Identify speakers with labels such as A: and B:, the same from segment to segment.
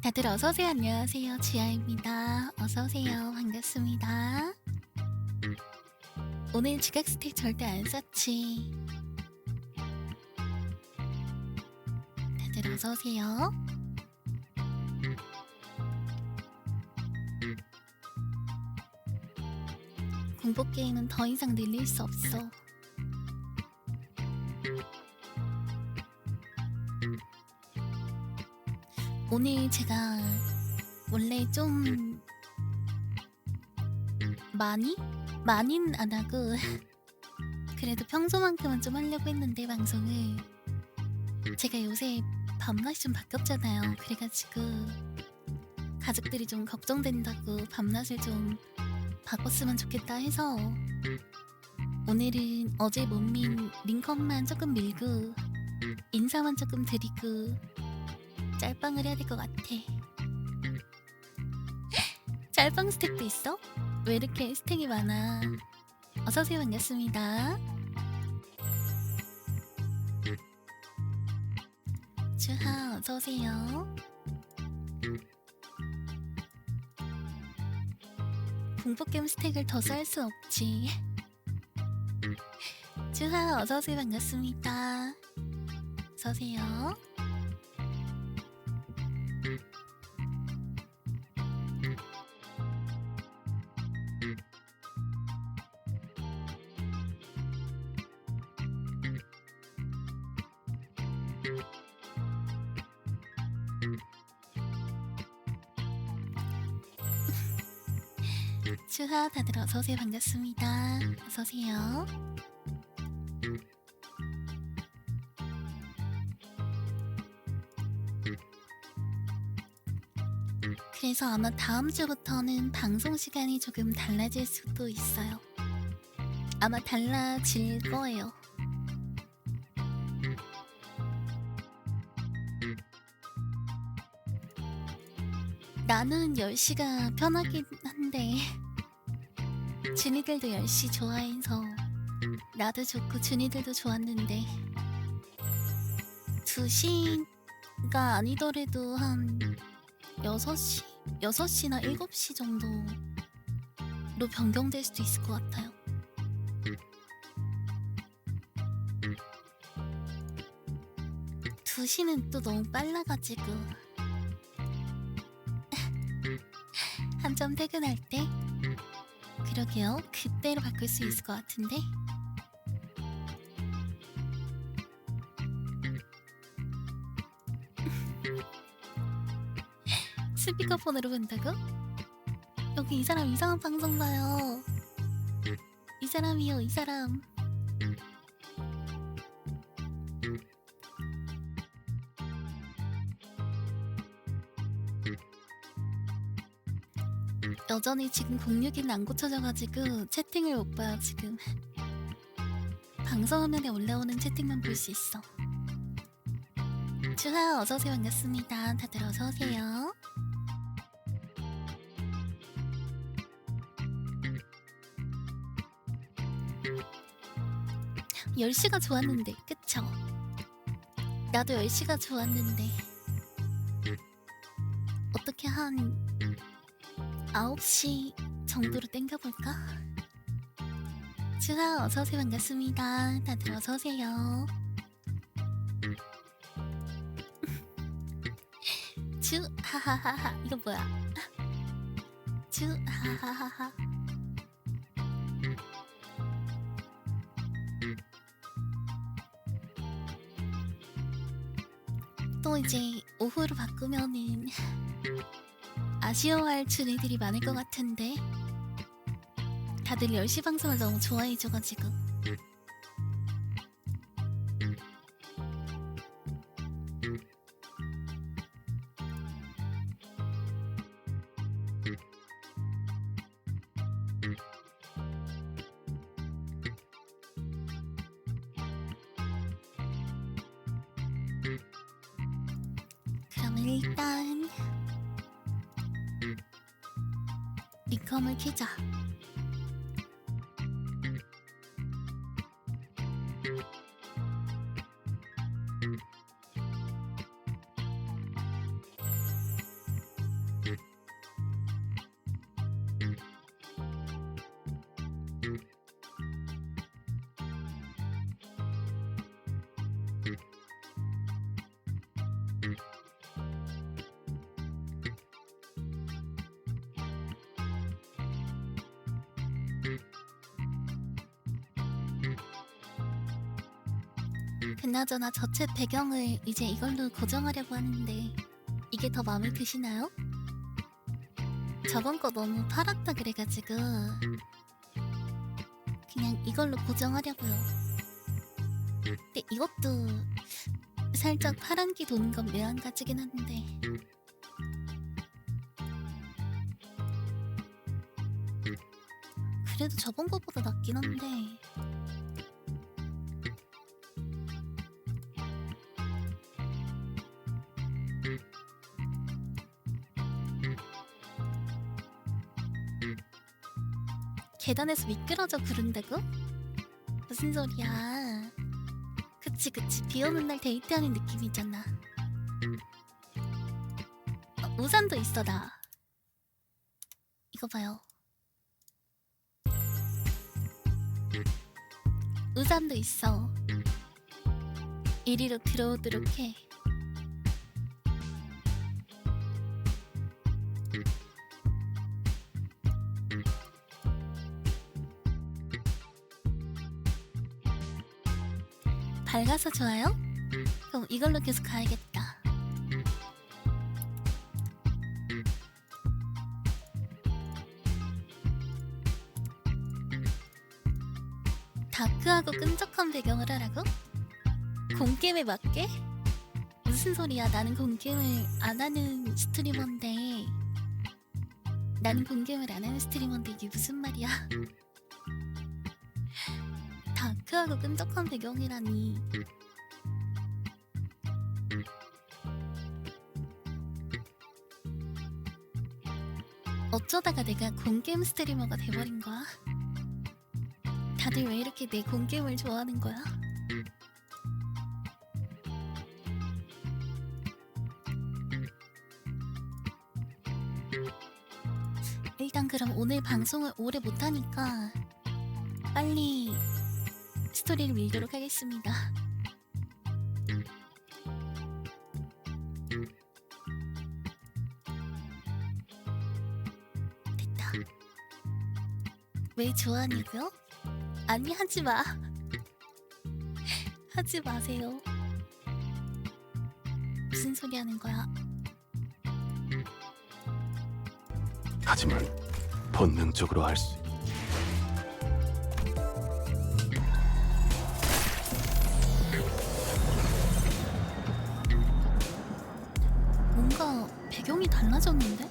A: 다들 어서오세요. 안녕하세요. 지아입니다. 어서오세요. 반갑습니다. 오늘 지각 스택 절대 안 썼지. 다들 어서오세요. 공포게임은 더 이상 늘릴 수 없어. 오늘 제가 원래 좀 많이는 안 하고 그래도 평소만큼은 좀 하려고 했는데 방송을 제가 요새 밤낮이 좀 바뀌었잖아요. 그래가지고 가족들이 좀 걱정된다고 밤낮을 좀 바꿨으면 좋겠다 해서 오늘은 어제 못 민 링컨만 조금 밀고 인사만 조금 드리고 짤방을 해야 될 것 같아. 짤방 스택도 있어? 왜 이렇게 스택이 많아? 어서오세요. 반갑습니다. 주하 어서오세요. 공포게임 스택을 더 쌓을 수 없지. 주하 어서오세요. 반갑습니다. 어서오세요. 주하 다들 어서오세요. 반갑습니다. 어서오세요. 그래서 아마 다음 주부터는 방송 시간이 조금 달라질 수도 있어요. 아마 달라질 거예요. 나는 10시가 편하긴 한데 준이들도 10시 좋아해서 나도 좋고 준이들도 좋았는데 2시가 아니더라도 한 6시나 7시 정도로 변경될 수도 있을 것 같아요. 두 시는 또 너무 빨라가지고 한점 퇴근할 때? 그러게요. 그때로 바꿀 수 있을 것 같은데? 스피커폰으로 본다고? 여기 이 사람 이상한 방송 봐요. 이 사람이요, 이 사람. 여전히 지금 06은 안 고쳐져가지고 채팅을 못 봐요 지금. 방송 화면에 올라오는 채팅만 볼 수 있어. 주하 어서오세요. 반갑습니다. 다들 어서오세요. (10시가) 좋았는데 그쵸? 나도 10시가 좋았는데 어떻게 한 9시 정도로 땡겨볼까? 주하 어서오세요. 반갑습니다. 다들 어서오세요. 주 하하하하. 이거 뭐야? 주 하하하하. 또 이제 오후로 바꾸면은 아쉬워할 주니들이 많을 것 같은데 다들 10시 방송을 너무 좋아해줘가지고. 그러면 일단 리컴을 켜자. 그나저나 저 챗 배경을 이제 이걸로 고정하려고 하는데 이게 더 마음에 드시나요? 저번 거 너무 파랗다 그래가지고 그냥 이걸로 고정하려고요. 근데 이것도 살짝 파란기 도는 건 매한가지긴 한데 그래도 저번 거보다 낫긴 한데 계단에서 미끄러져 구른다고? 무슨 소리야. 그치 비오는 날 데이트하는 느낌이잖아. 우산도 있어 나. 이거 봐요. 우산도 있어. 이리로 들어오도록 해. 밝아서 좋아요? 그럼 이걸로 계속 가야겠다. 다크하고 끈적한 배경을 하라고? 공게임에 맞게? 무슨 소리야. 나는 공게임을 안 하는 스트리머인데 이게 무슨 말이야. 다크하고 끈적한 배경이라니. 어쩌다가 내가 공게임 스트리머가 돼버린 거야? 다들 왜 이렇게 내 공게임을 좋아하는 거야? 일단 그럼 오늘 방송을 오래 못하니까 빨리 스토리를 밀도록 하겠습니다. 됐다. 왜 좋아하냐고요? 아니 하지마. 하지 마세요. 무슨 소리 하는 거야?
B: 하지만 본능적으로 알 수.
A: 뭔가 배경이 달라졌는데?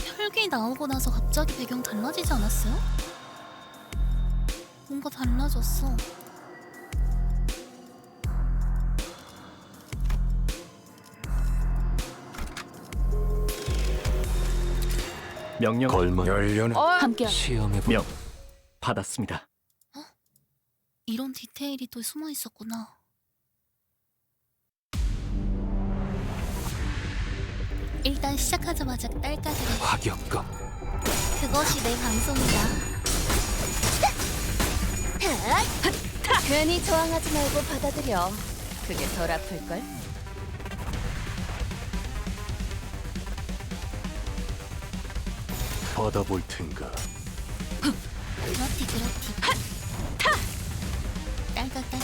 A: 혈기 나오고 나서 갑자기 배경 달라지지 않았어요? 뭔가 달라졌어.
C: 명령
B: 걸만
C: 연료는
D: 함께
C: 시험해 명 받았습니다.
A: 이런 디테일이 또 숨어 있었구나. 일단 시작하자마자 딸까지래.
B: 화격검.
A: 그것이 내 방송이다.
D: 괜히 저항하지 말고 받아들여. 그게 덜 아플걸?
B: 받아볼 텐가.
A: 그렇디 그렇디. 딸깍딸깍.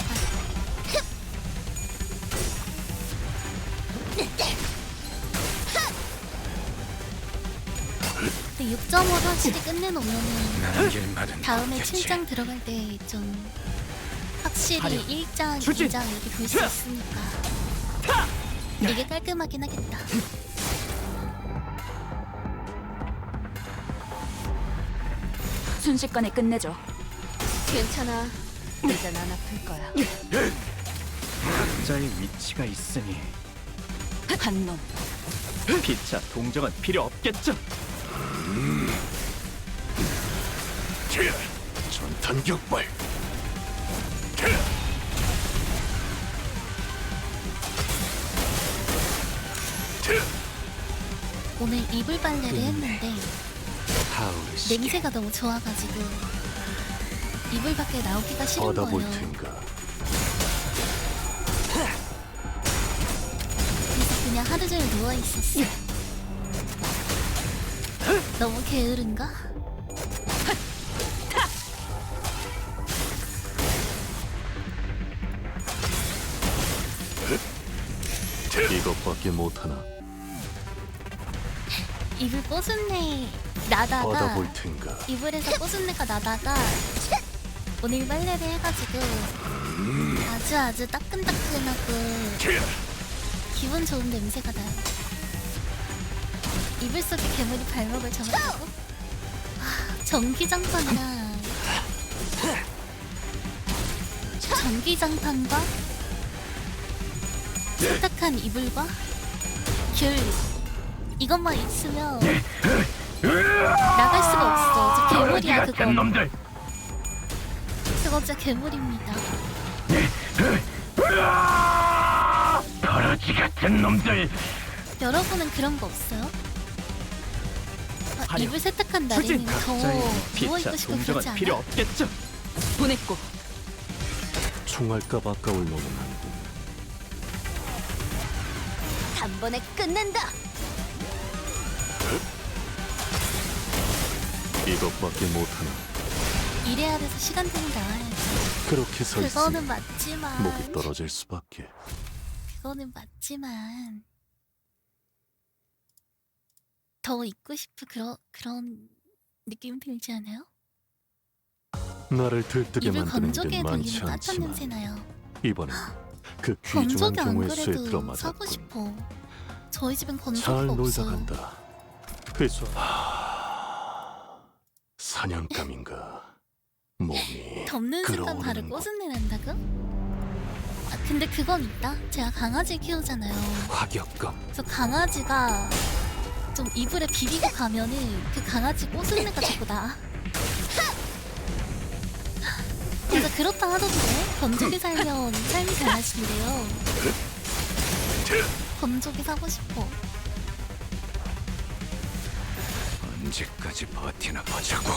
A: 근데 6.5로 확실히 끝내놓으면은
B: 난길말은
A: 다음에 7장 들어갈 때 좀 확실히
C: 하려.
A: 1장,
C: 추진.
A: 2장 이렇게 볼 수 있으니까 이게 깔끔하긴 하겠다.
D: 순식간에 끝내줘. 괜찮아. 이젠 안 아플 거야.
C: 각자의 위치가 있으니
D: 한 놈.
C: 피차 동정은 필요 없겠죠.
B: 전탄격발.
A: 오늘 이불 빨래를 했는데
B: 하울시.
A: 냄새가 너무 좋아가지고 이불 밖에 나오기가 싫은
B: 받아볼
A: 거예요.
B: 텐가.
A: 그래서 그냥 하루 종일 누워 있었어. 너무 게으른가?
B: 이것밖에 못하나.
A: 이불 꼬순내 나다가
B: 받아볼 텐가.
A: 이불에서 꼬순내가 나다가 오늘 빨래를 해가지고 아주 따끈따끈하고 기분 좋은 냄새가 나요. 이불 속에 괴물이 발목을 잡았다고? 전기장판이랑 전기장판과 세탁한 이불과 귤 이것만 있으면 나갈 수가 없어. 저 괴물이야 그거. 그거 진짜 괴물입니다.
C: 버러지 같은 놈들.
A: 여러분은 그런 거 없어요?
C: 아니요.
A: 이불 세탁한
C: 추진.
A: 날에는 더
C: 각자의 피차
A: 누워있고 싶고 그러지
C: 동정은
A: 않아?
C: 필요 없겠죠.
D: 보냈고.
B: 총알값 아까울 놈은 아니고.
D: 단번에 끝낸다.
B: 이것밖에 못하나.
A: 이래야 돼서 시간대는 나와야지.
B: 그렇게 서
A: 그거는
B: 있으니
A: 맞지만
B: 목이 떨어질 수밖에.
A: 그거는 맞지만 더 있고 싶은 그런 느낌 들지 않아요?
B: 나를 들뜨게
A: 이불
B: 만드는
A: 건조기에
B: 게 많지
A: 돌리면 따뜻한 냄새
B: 않지만
A: 나요.
B: 이번엔 그 귀중한
A: 건조기 안
B: 경우의 수에
A: 그래도 사고
B: 들어맞았군.
A: 싶어. 저희 집엔
B: 잘
A: 건조기가
B: 놀다
A: 없어요.
B: 간다. 회수. 사냥감인가. 몸이
A: 덮는 순간 바로
B: 끓어오르는 것.
A: 꼬순내 난다고? 아 근데 그건 있다. 제가 강아지 키우잖아요.
B: 화격검.
A: 그래서 강아지가 좀 이불에 비비고 가면은 그 강아지 꼬순내가 자꾸 나. 그래서 그렇다 하던데 건조기 살면 삶이 달라진대요. 건조기 사고 싶어.
B: 언제까지 버티나 보자고.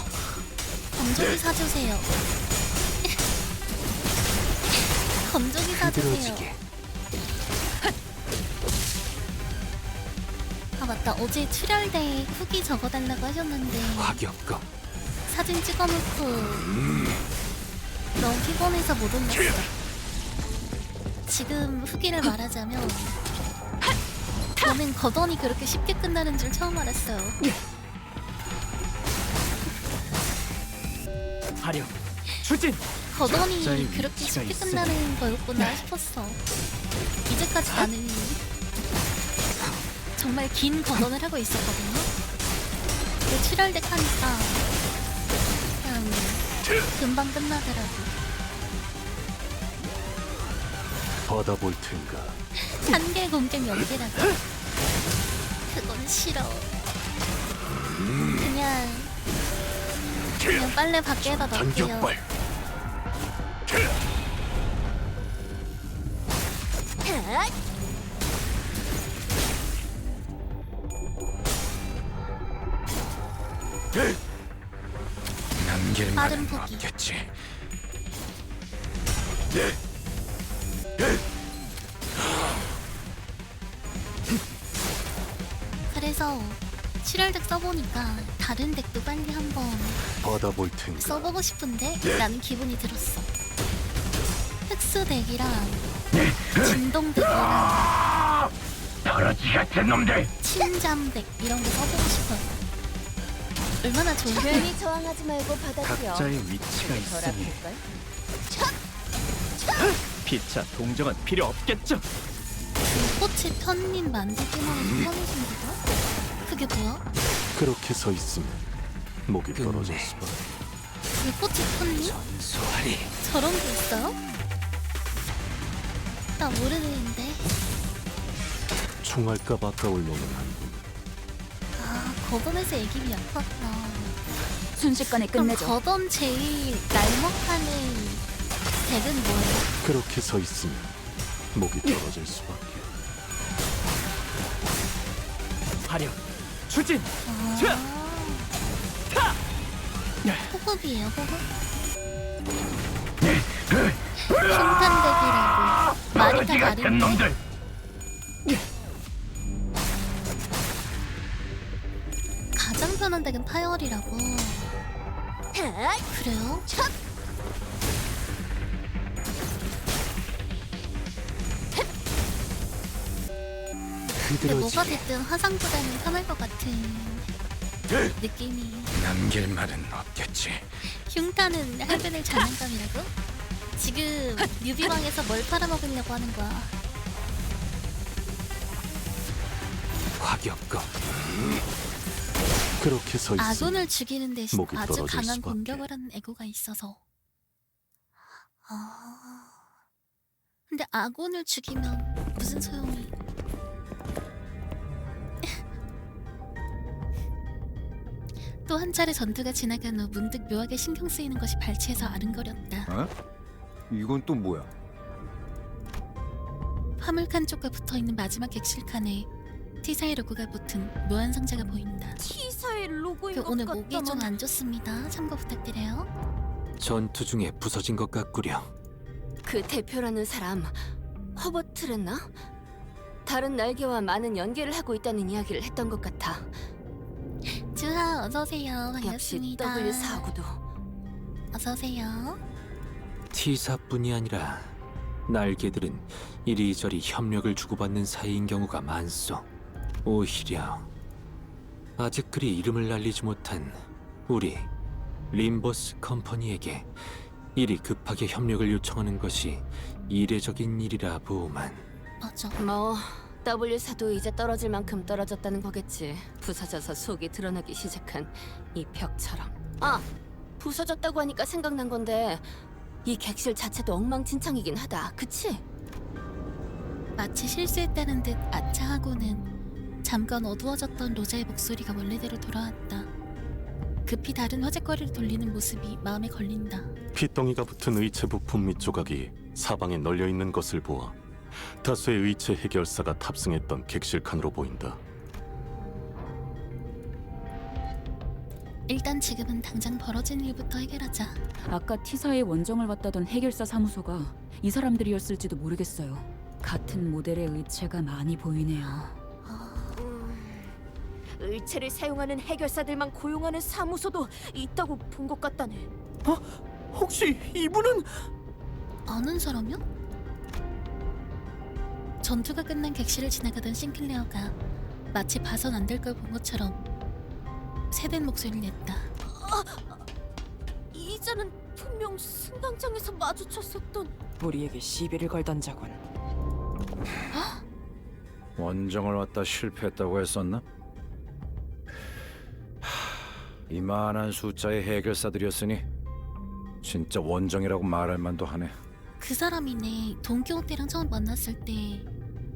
A: 건조기 사주세요. 건조기 사주세요.
B: 흐드러지게.
A: 아 맞다. 어제 출혈대 후기 적어달라고 하셨는데
B: 화격검.
A: 사진 찍어놓고 너무 피곤해서 못 올렸어. 지금 후기를 말하자면 저는 거던이 그렇게 쉽게 끝나는 줄 처음 알았어요.
C: 하려. 추진.
A: 거던이
C: 각자의
A: 그렇게
C: 위치가
A: 쉽게
C: 있으니.
A: 끝나는 거였구나 싶었어. 이제까지 나는 정말 긴 거던을 하고 있었거든요. 근데 출혈대 하니까 그냥 금방 끝나더라고.
B: 받아볼 텐가.
A: 한개 공격 연기라고. 그건 싫어. 그냥 빨래 밖에다 넣을게요.
B: 단격발. 남길
A: 빠른
B: 말은
A: 포기.
B: 없겠지.
A: 그래서 7월 덱 써보니까 다른 덱도 빨리 한번
B: 받아볼 텐가.
A: 써보고 싶은데 라는 기분이 들었어. 흑수 덱이랑 진동 덱이랑
C: 더러지 같은 놈들.
A: 침잠 덱 이런 거 써보고 싶어요. 얼마나 좋을까?
D: 괜히 저항하지 말고 받아들여.
C: 각자의 위치가
D: 덜
C: 있으니
D: 아플걸?
C: 피차 동정은 필요 없겠죠.
A: 꽃이 편린 만들기만 해도 편해진다고? 그게 뭐야?
E: 그렇게 서 있으면 목이 떨어질 수밖에.
A: 불꽃이 편린?
B: 전소하리.
A: 저런 게 있어요? 나 모르는데.
E: 총알값 아까울 놈은 한분.
A: 아, 거범에서 애기비 아팠구나.
D: 순식간에
A: 그럼
D: 끝내죠.
A: 거범 제일 날먹하는 덱은 뭐예요?
E: 그렇게 서 있으면 목이 떨어질 수밖에.
C: 화력, 추진.
A: 아, 호흡이에요, 호흡? 흉탄덱이라고 말이 다 다른데?
C: 놈들.
A: 가장 편한 덱은 파열이라고. 그래요? 근데 뭐가 됐든 화상보다는 편할 것 같은 느낌이.
B: 남길 말은 없겠지.
A: 흉타는 할변을 장난감이라고? 지금 뉴비방에서 뭘 팔아먹으려고 하는 거야?
B: 화격검.
E: 그렇게 서 있으면
A: 아군을 죽이는 대신
E: 목이
A: 아주
E: 떨어질
A: 강한
E: 수밖에.
A: 공격을 하는 애고가 있어서. 아... 근데 아군을 죽이면 무슨 소용이? 또 한 차례 전투가 지나간 후 문득 묘하게 신경 쓰이는 것이 발치해서 아른거렸다.
B: 어? 이건 또 뭐야?
A: 화물칸 쪽과 붙어있는 마지막 객실칸에 T사의 로고가 붙은 묘한 상자가 보인다.
D: T사의 로고인
A: 그
D: 것
A: 오늘 목이 좀
D: 같다만.
A: 안 좋습니다. 참고 부탁드려요.
B: 전투 중에 부서진 것 같구려.
D: 그 대표라는 사람 허버트랬나? 다른 날개와 많은 연계를 하고 있다는 이야기를 했던 것 같아.
A: 주하 어서오세요.
D: 역시
A: 반갑습니다.
D: W4구도.
A: 어서오세요.
B: T사뿐이 아니라 날개들은 이리저리 협력을 주고받는 사이인 경우가 많소. 오히려 아직 그리 이름을 날리지 못한 우리 림버스 컴퍼니에게 이리 급하게 협력을 요청하는 것이 이례적인 일이라 보만.
A: 맞아.
D: 뭐 W4도 이제 떨어질 만큼 떨어졌다는 거겠지. 부서져서 속이 드러나기 시작한 이 벽처럼. 아, 부서졌다고 하니까 생각난 건데 이 객실 자체도 엉망진창이긴 하다. 그치?
A: 마치 실수했다는 듯 아차하고는 잠깐 어두워졌던 로자의 목소리가 원래대로 돌아왔다. 급히 다른 화제거리를 돌리는 모습이 마음에 걸린다.
E: 핏덩이가 붙은 의체 부품 및 조각이 사방에 널려 있는 것을 보아 다수의 의체 해결사가 탑승했던 객실칸으로 보인다.
A: 일단 지금은 당장 벌어진 일부터 해결하자.
F: 아까 T사의 원정을 왔다던 해결사 사무소가 이 사람들이었을지도 모르겠어요. 같은 모델의 의체가 많이 보이네요.
D: 의체를 사용하는 해결사들만 고용하는 사무소도 있다고 본 것 같다네.
C: 혹시 이분은
A: 아는 사람이야? 전투가 끝난 객실을 지나가던 싱클레어가 마치 봐선 안 될 걸 본 것처럼 새된 목소리를 냈다.
D: 이자는 분명 승강장에서 마주쳤었던.
G: 우리에게 시비를 걸던 자군.
H: 원정을 왔다 실패했다고 했었나? 이만한 숫자의 해결사들이었으니 진짜 원정이라고 말할 만도 하네.
A: 그 사람이네. 돈키호테랑 처음 만났을 때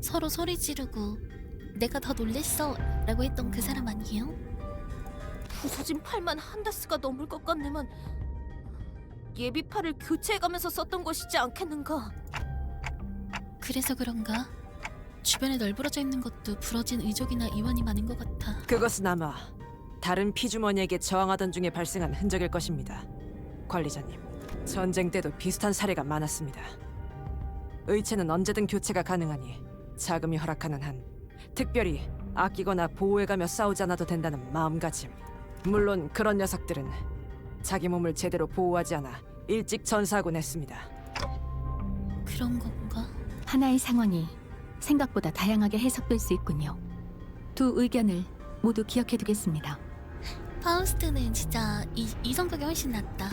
A: 서로 소리 지르고 내가 더 놀랬어 라고 했던 그 사람 아니에요?
D: 부서진 팔만 한다스가 넘을 것 같네만. 예비팔을 교체해가면서 썼던 것이지 않겠는가?
A: 그래서 그런가? 주변에 널브러져 있는 것도 부러진 의족이나 이완이 많은 것 같아.
G: 그것은 아마 다른 피주머니에게 저항하던 중에 발생한 흔적일 것입니다. 관리자님, 전쟁 때도 비슷한 사례가 많았습니다. 의체는 언제든 교체가 가능하니 자금이 허락하는 한 특별히 아끼거나 보호해가며 싸우지 않아도 된다는 마음가짐. 물론 그런 녀석들은 자기 몸을 제대로 보호하지 않아 일찍 전사하곤 했습니다.
A: 그런 건가?
I: 하나의 상황이 생각보다 다양하게 해석될 수 있군요. 두 의견을 모두 기억해두겠습니다.
A: 파우스트는 진짜 이 성격이 훨씬 낫다.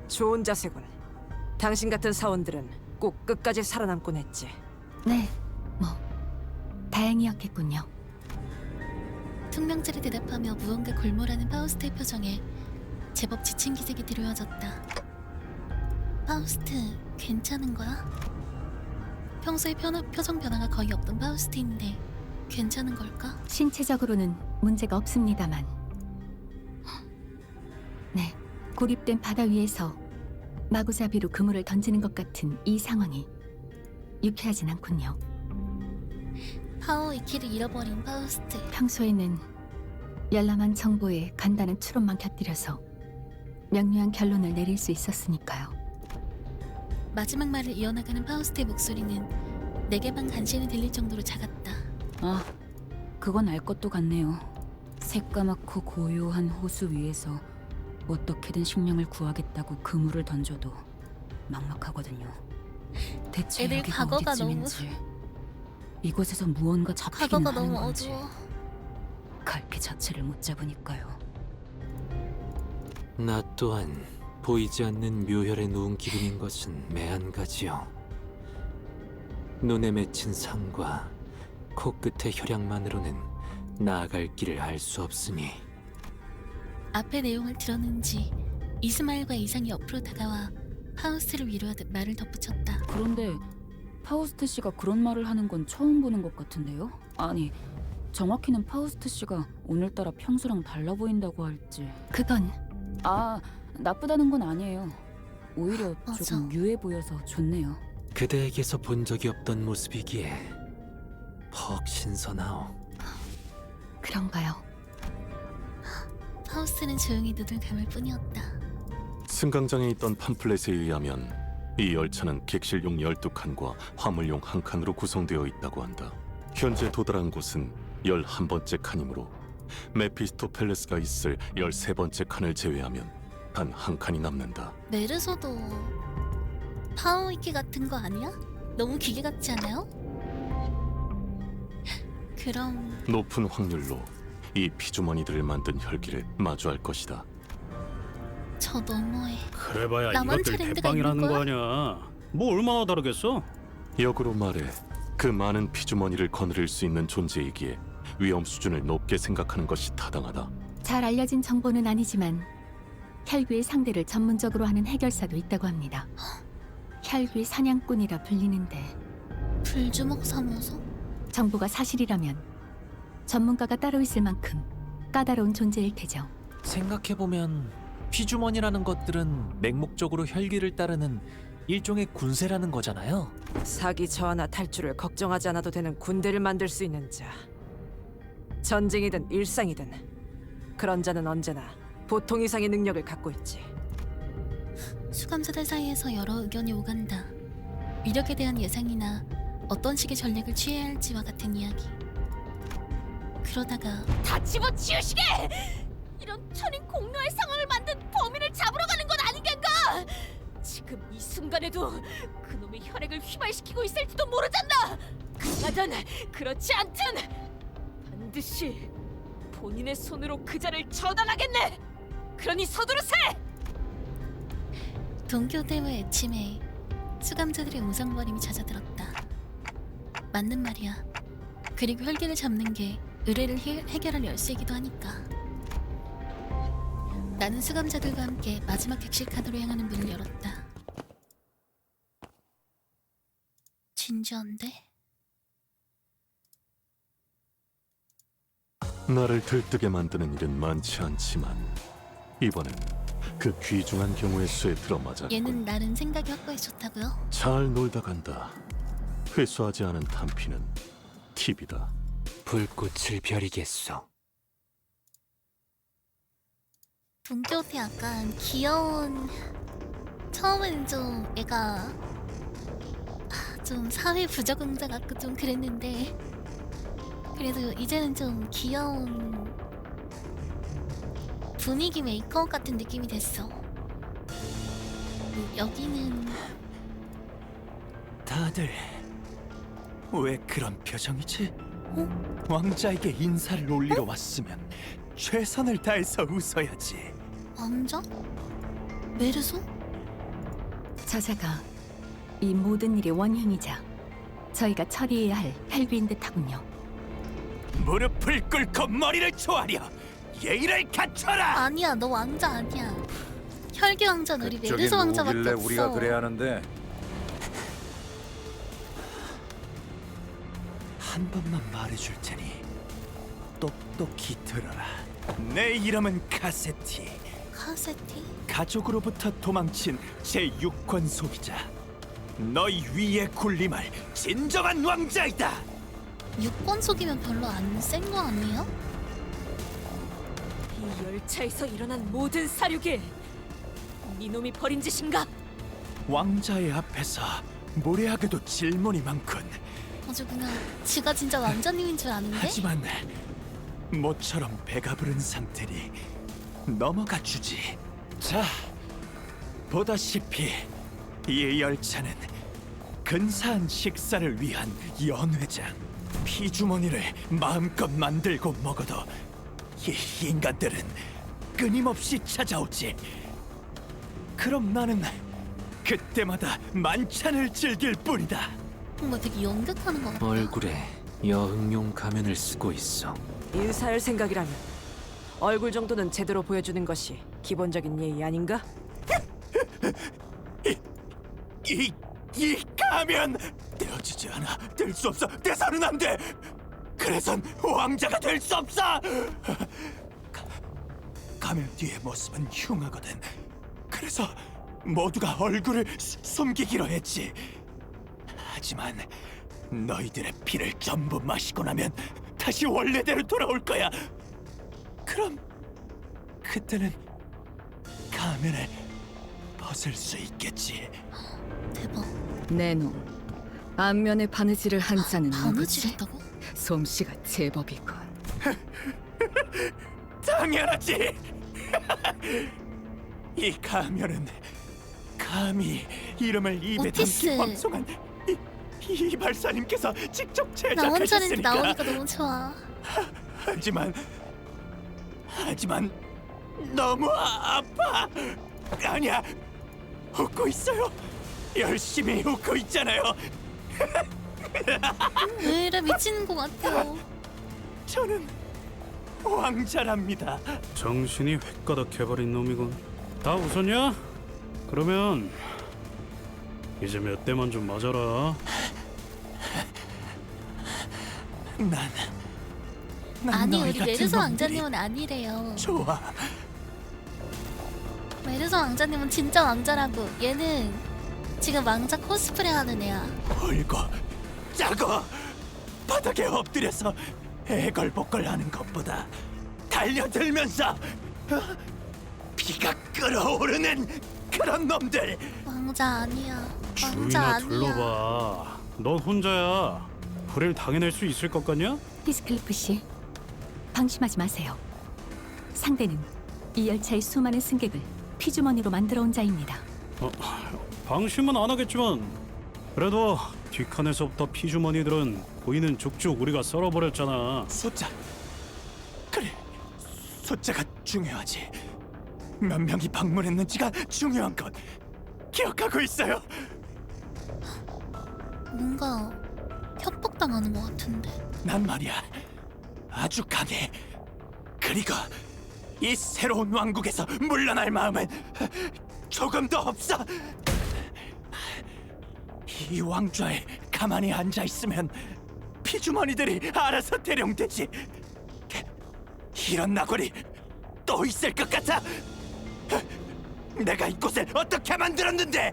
G: 좋은 자세군. 당신 같은 사원들은 꼭 끝까지 살아남곤 했지.
I: 네, 뭐 다행이었겠군요.
A: 퉁명치를 대답하며 무언가 골몰하는 파우스트의 표정에 제법 지친 기색이 드리워졌다. 파우스트, 괜찮은 거야? 평소에 표정 변화가 거의 없던 파우스트인데 괜찮은 걸까?
I: 신체적으로는 문제가 없습니다만, 네, 고립된 바다 위에서 마구잡이로 그물을 던지는 것 같은 이 상황이 유쾌하진 않군요.
A: 파오 이키를 잃어버린 파우스트.
I: 평소에는 열람한 정보에 간단한 추론만 곁들여서 명료한 결론을 내릴 수 있었으니까요.
A: 마지막 말을 이어나가는 파우스트의 목소리는 내게만 간신히 들릴 정도로 작았다.
F: 아, 그건 알 것도 같네요. 새까맣고 고요한 호수 위에서 어떻게든 식량을 구하겠다고 그물을 던져도 막막하거든요. 대체
A: 애들
F: 여기가
A: 과거가
F: 어디쯤인지, 이곳에서 무언가 잡히기는
A: 과거가
F: 하는
A: 너무
F: 건지
A: 어두워.
F: 갈피 자체를 못 잡으니까요.
B: 나 또한 보이지 않는 묘혈에 누운 기분인 것은 매한가지요. 눈에 맺힌 상과 코끝의 혈약만으로는 나아갈 길을 알 수 없으니.
A: 앞의 내용을 들었는지 이스마일과 이상이 옆으로 다가와 파우스트를 위로하듯 말을 덧붙였다.
F: 그런데 파우스트 씨가 그런 말을 하는 건 처음 보는 것 같은데요? 아니, 정확히는 파우스트 씨가 오늘따라 평소랑 달라 보인다고 할지.
I: 그건
F: 아, 나쁘다는 건 아니에요. 오히려
A: 맞아.
F: 조금 유해 보여서 좋네요.
B: 그대에게서 본 적이 없던 모습이기에 퍽 신선하오.
I: 그런가요?
A: 파우스트는 조용히 눈을 감을 뿐이었다.
E: 승강장에 있던 팜플렛에 의하면 이 열차는 객실용 12칸과 화물용 1칸으로 구성되어 있다고 한다. 현재 도달한 곳은 11번째 칸이므로 메피스토펠레스가 있을 13번째 칸을 제외하면 단 한 칸이 남는다.
A: 메르소도 파오 이키 같은 거 아니야? 너무 기계 같지 않아요? 그럼
E: 높은 확률로 이 피주머니들을 만든 혈기를 마주할 것이다.
A: 저 너머에
J: 그래봐야
A: 나만의
J: 이것들
A: 차량들이
J: 대빵이라는
A: 있는
J: 거
A: 거야?
J: 아니야. 뭐 얼마나 다르겠어?
E: 역으로 말해 그 많은 피주머니를 거느릴 수 있는 존재이기에 위험 수준을 높게 생각하는 것이 타당하다.
I: 잘 알려진 정보는 아니지만 혈귀의 상대를 전문적으로 하는 해결사도 있다고 합니다. 혈귀 사냥꾼이라 불리는데
A: 불주먹 사무소?
I: 정보가 사실이라면 전문가가 따로 있을 만큼 까다로운 존재일 테죠.
C: 생각해보면 피주머니라는 것들은 맹목적으로 혈기를 따르는 일종의 군세라는 거잖아요.
G: 사기 저하나 탈출을 걱정하지 않아도 되는 군대를 만들 수 있는 자. 전쟁이든 일상이든 그런 자는 언제나 보통 이상의 능력을 갖고 있지.
A: 수감자들 사이에서 여러 의견이 오간다. 위력에 대한 예상이나 어떤 식의 전략을 취해야 할지와 같은 이야기. 그러다가
D: 다 집어치우시게! 이런 천인 공로의 상황을 만든 범인을 잡으러 가는 건 아니겠가? 지금 이 순간에도 그놈의 혈액을 휘발시키고 있을지도 모르잖아! 그러든 그렇지 않든 반드시 본인의 손으로 그 자를 처단하겠네! 그러니 서두르세!
A: 동교대회 애침에 수감자들의 웅성거림이 잦아들었다. 맞는 말이야. 그리고 혈기를 잡는 게 의뢰를 해결할 열쇠이기도 하니까. 나는 수감자들과 함께 마지막 객실 칸으로 향하는 문을 열었다. 진지한데?
E: 나를 들뜨게 만드는 일은 많지 않지만 이번엔 그 귀중한 경우의 수에 들어맞았군.
A: 얘는 나름 생각이 확고해 좋다고요?
E: 잘 놀다 간다. 회수하지 않은 탄피는 팁이다.
B: 불꽃을 벼리겠소.
A: 동교태 약간 귀여운, 처음에는 좀 얘가 좀 사회 부적응자 같고 좀 그랬는데 그래도 이제는 좀 귀여운 분위기 메이커 같은 느낌이 됐어. 여기는
K: 다들 왜 그런 표정이지? 왕자에게 인사를 올리러 왔으면 최선을 다해서 웃어야지.
A: 왕자? 메르소?
I: 저자가 이 모든 일의 원흉이자 저희가 처리해야 할 헬비인 듯하군요.
K: 무릎을 꿇고 머리를 조아려 예의를 갖춰라.
A: 아니야, 너 왕자 아니야. 혈기 왕자는 우리
H: 저기
A: 메르소 왕자밖에
H: 누구길래
A: 없어.
H: 우리가 그래야 하는데
K: 한 번만 말해줄 테니 똑똑히 들어라. 내 이름은 카세티.
A: 카세티?
K: 가족으로부터 도망친 제6권 소비자. 너희 위에 군림할 진정한 왕자이다.
A: 6권 속이면 별로 안 센 거 아니에요?
D: 이 열차에서 일어난 모든 사륙이 이놈이 벌인 짓인가?
K: 왕자의 앞에서 무례하게도 질문이 많군.
A: 아주 그냥 지가 진짜 왕자님인 줄 아는데?
K: 하지만 모처럼 배가 부른 상태니 넘어가 주지. 자, 보다시피 이 열차는 근사한 식사를 위한 연회장. 피주머니를 마음껏 만들고 먹어도 이 인간들은 끊임없이 찾아오지. 그럼 나는 그때마다 만찬을 즐길 뿐이다.
A: 뭔가 되게 연극하는 것 같아.
B: 얼굴에 여흥용 가면을 쓰고 있어.
G: 인사할 생각이라면 얼굴 정도는 제대로 보여주는 것이 기본적인 예의 아닌가?
K: 이 가면 떼어지지 않아. 될 수 없어. 떼서는 안 돼. 그래선 왕자가 될 수 없어. 가면 뒤의 모습은 흉하거든. 그래서 모두가 얼굴을 숨기기로 했지. 하지만 너희들의 피를 전부 마시고 나면 다시 원래대로 돌아올 거야. 그럼 그때는 가면을 벗을 수 있겠지.
A: 대박.
F: 내놈 안면에 바느질을 한 자는 누구지?
A: 바느질했다고?
F: 솜씨가 제법이군.
K: 당연하지. 이 가면은 감히 이름을 입에
A: 오티스.
K: 담기 방송한 이 발사님께서 직접
A: 나 원천인데
K: 제작하셨으니까.
A: 나오니까 너무 좋아.
K: 하지만 너무 아파. 아니야, 웃고 있어요. 열심히 웃고 있잖아요.
A: 왜 이래 미치는 것 같아요.
K: 저는 왕자랍니다.
J: 정신이 획가닥해버린 놈이군. 다 웃었냐? 그러면 이제 몇 대만 좀 맞아라.
K: 난
A: 아니,
K: 너희
A: 우리
K: 같은
A: 메르소
K: 놈들이
A: 왕자님은 아니래요.
K: 좋아.
A: 메르소 왕자님은 진짜 왕자라고. 얘는 지금 왕자 코스프레 하는 애야.
K: 울고 짜고 바닥에 엎드려서 애걸복걸하는 것보다 달려들면서 피가 끓어오르는 그런 놈들.
A: 왕자 아니야. 왕자
J: 주위나
A: 아니야.
J: 둘러봐. 넌 혼자야. 불을 당해낼 수 있을 것 같냐?
I: 히스클리프 씨, 방심하지 마세요. 상대는 이 열차의 수많은 승객을 피주머니로 만들어 온 자입니다.
J: 방심은 안 하겠지만 그래도 뒷칸에서부터 피주머니들은 보이는 족족 우리가 썰어버렸잖아.
K: 숫자. 그래, 숫자가 중요하지. 몇 명이 방문했는지가 중요한 것. 기억하고 있어요.
A: 뭔가 협박당하는 것 같은데.
K: 난 말이야, 아주 강해. 그리고 이 새로운 왕국에서 물러날 마음은 조금도 없어. 이 왕좌에 가만히 앉아 있으면 피주머니들이 알아서 대령되지. 이런 나골이 또 있을 것 같아. 내가 이곳을 어떻게 만들었는데?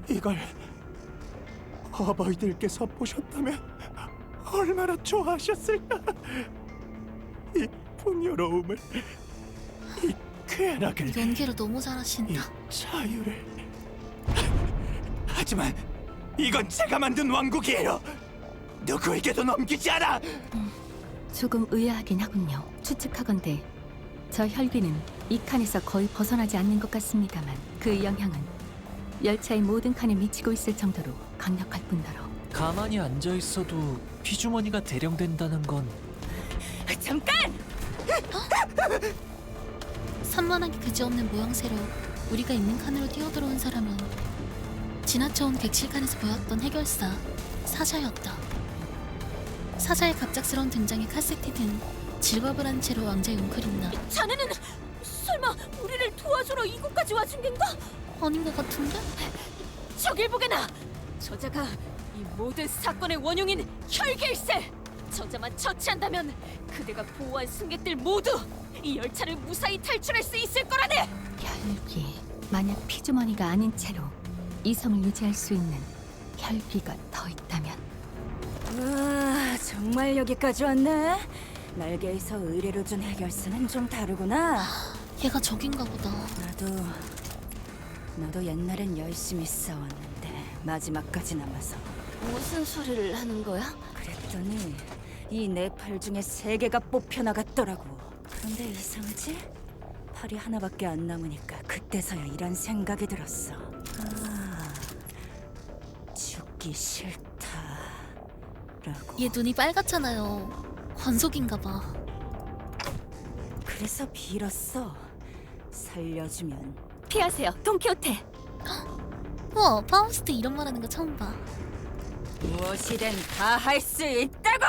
K: 이걸 어버이들께서 보셨다면 얼마나 좋아하셨을까? 이 풍요로움을, 이 쾌락을,
A: 연기를 너무 잘하신다.
K: 이 자유를. 하지만 이건 제가 만든 왕국이에요. 누구에게도 넘기지 않아.
I: 조금 의아하긴 하군요. 추측하건대 저 혈귀는 이 칸에서 거의 벗어나지 않는 것 같습니다만 그 영향은 열차의 모든 칸에 미치고 있을 정도로 강력할 뿐더러
C: 가만히 앉아 있어도 피주머니가 대령된다는 건
D: 잠깐!
A: 산만하게 그지없는 모양새로 우리가 있는 칸으로 뛰어들어온 사람은 지나쳐온 객실 칸에서 보였던 해결사 사샤였다. 사샤의 갑작스러운 등장에 카세티는 질겁을 한 채로 왕자의 웅크린다.
D: 자네는 설마 우리를 도와주러 이곳까지 와준 겐가?
A: 아닌 것 같은데?
D: 저길 보게나! 저자가 이 모든 사건의 원흉인 혈계일세! 저자만 처치한다면 그대가 보호한 승객들 모두 이 열차를 무사히 탈출할 수 있을 거라네!
I: 혈귀. 만약 피주머니가 아닌 채로 이성을 유지할 수 있는 혈귀가 더 있다면
F: 우와, 정말 여기까지 왔네. 날개에서 의뢰로 준 해결사는 좀 다르구나.
A: 얘가 저긴가 보다.
F: 나도 옛날엔 열심히 싸웠는데 마지막까지 남아서.
D: 무슨 소리를 하는 거야?
F: 그랬더니 이 네 팔 중에 3개가 뽑혀 나갔더라고. 그런데 이상하지? 팔이 하나밖에 안 남으니까 그때서야 이런 생각이 들었어. 죽기 싫다라고.
A: 얘 눈이 빨갛잖아요. 권속인가 봐.
F: 그래서 빌었어. 살려주면.
I: 피하세요, 돈키호테.
A: 우와, 파우스트 이런 말 하는 거 처음 봐.
F: 무엇이든 다 할 수 있다고!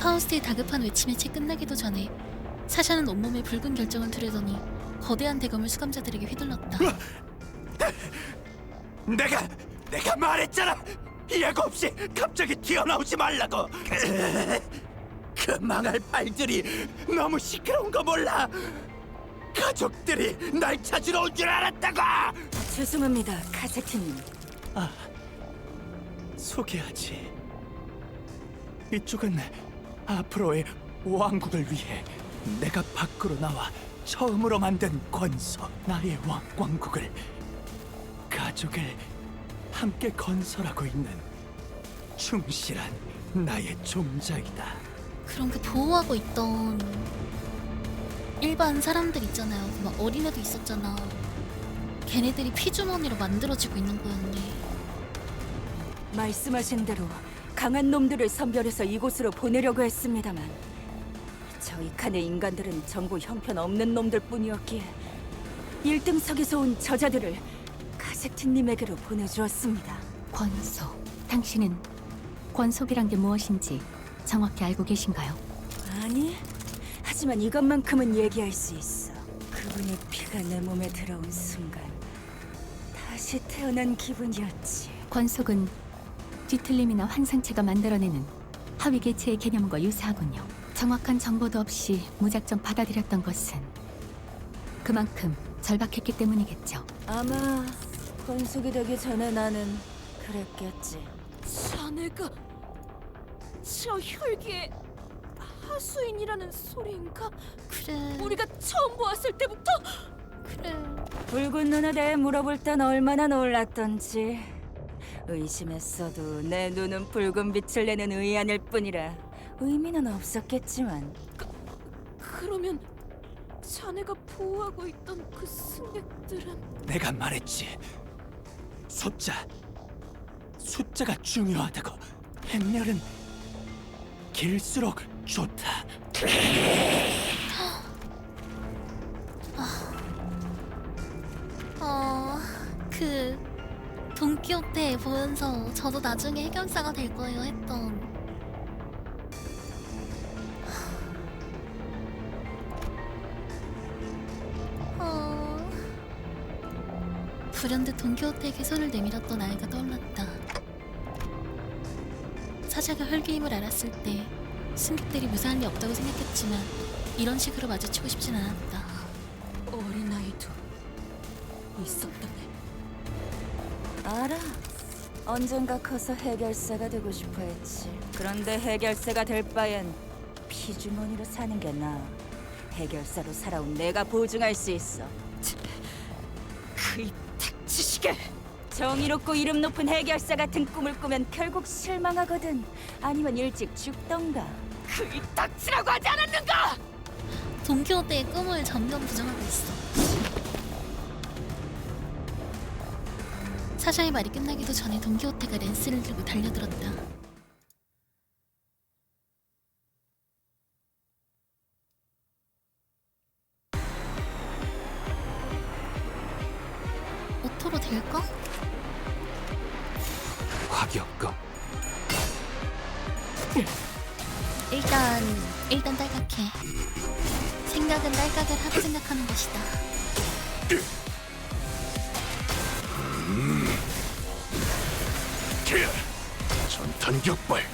A: 파우스트의 다급한 외침에 채 끝나기도 전에 사샤는 온몸에 붉은 결정을 두르더니 거대한 대검을 수감자들에게 휘둘렀다.
K: 내가 말했잖아. 예고 없이 갑자기 튀어나오지 말라고. 그 망할 발들이 너무 시끄러운 거 몰라. 가족들이 날 찾으러 올 줄 알았다고.
F: 죄송합니다, 카세티님.
K: 소개하지. 이쪽은 앞으로의 왕국을 위해 내가 밖으로 나와 처음으로 만든 권서. 나의 왕국을, 가족을 함께 건설하고 있는 충실한 나의 종자이다.
A: 그럼 그 보호하고 있던 일반 사람들 있잖아요. 막 어린애도 있었잖아. 걔네들이 피주머니로 만들어지고 있는 거였네.
F: 말씀하신 대로 강한 놈들을 선별해서 이곳으로 보내려고 했습니다만 저희 칸의 인간들은 전부 형편없는 놈들 뿐이었기에 1등석에서 온 저자들을 카세티님에게로 보내주었습니다.
I: 권속. 당신은 권속이란 게 무엇인지 정확히 알고 계신가요?
F: 아니, 하지만 이것만큼은 얘기할 수 있어. 그분의 피가 내 몸에 들어온 순간 다시 태어난 기분이었지.
I: 권속은 뒤틀림이나 환상체가 만들어내는 하위 개체의 개념과 유사하군요. 정확한 정보도 없이 무작정 받아들였던 것은 그만큼 절박했기 때문이겠죠.
F: 아마 권속이 되기 전에 나는 그랬겠지.
D: 자네가 저 혈기의 하수인이라는 소리인가?
A: 그래.
D: 우리가 처음 보았을 때부터?
A: 그래.
F: 붉은 눈에 대해 물어볼 땐 얼마나 놀랐던지. 의심했어도 내 눈은 붉은 빛을 내는 의안일 뿐이라 의미는 없었겠지만.
D: 그러면 자네가 보호하고 있던 그 승객들은?
K: 내가 말했지. 숫자가 중요하다고. 행렬은 길수록 좋다.
A: 그 돈키호테 보면서 저도 나중에 해결사가 될 거예요 했던. 불현듯 돈키호테에게 손을 내밀었던 아이가 떠올랐다. 사자가 혈기임을 알았을 때 승객들이 무사한 리 없다고 생각했지만 이런 식으로 마주치고 싶진 않았다.
D: 어린아이도 있었다네.
F: 알아. 언젠가 커서 해결사가 되고 싶어 했지. 그런데 해결사가 될 바엔 피주머니로 사는 게 나아. 해결사로 살아온 내가 보증할 수 있어.
D: 그이 닥치시게!
F: 정의롭고 이름 높은 해결사 같은 꿈을 꾸면 결국 실망하거든. 아니면 일찍 죽던가.
D: 그이 닥치라고 하지 않았는가!
A: 돈키호테의 꿈을 점점 부정하고 있어. 사샤의 말이 끝나기도 전에 돈키호테가 랜스를 들고 달려들었다. 오토로 될까?
B: 화격검.
A: 일단 딸깍해. 생각은 딸깍을 하고 생각하는 것이다.
K: 전탄격발.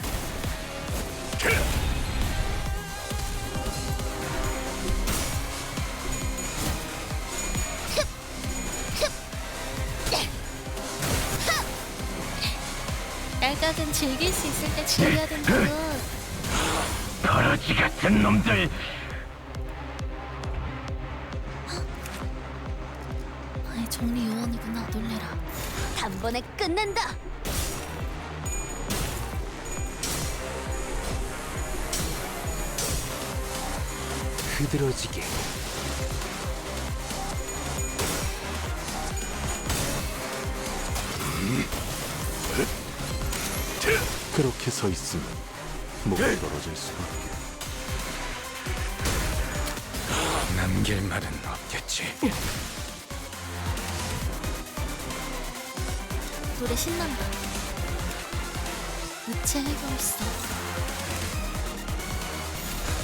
A: 딸깍은 즐길 수 있을 때 즐겨야 된다고.
K: 버러지 같은 놈들.
A: 아이 정리 요원이구나. 놀래라.
D: 단번에 끝낸다!
B: 흐드러지게.
E: 그렇게 서 있으면 목이 떨어질 수밖에.
K: 남길 말은 없겠지.
A: 노래 신난다. 우체 해결했어.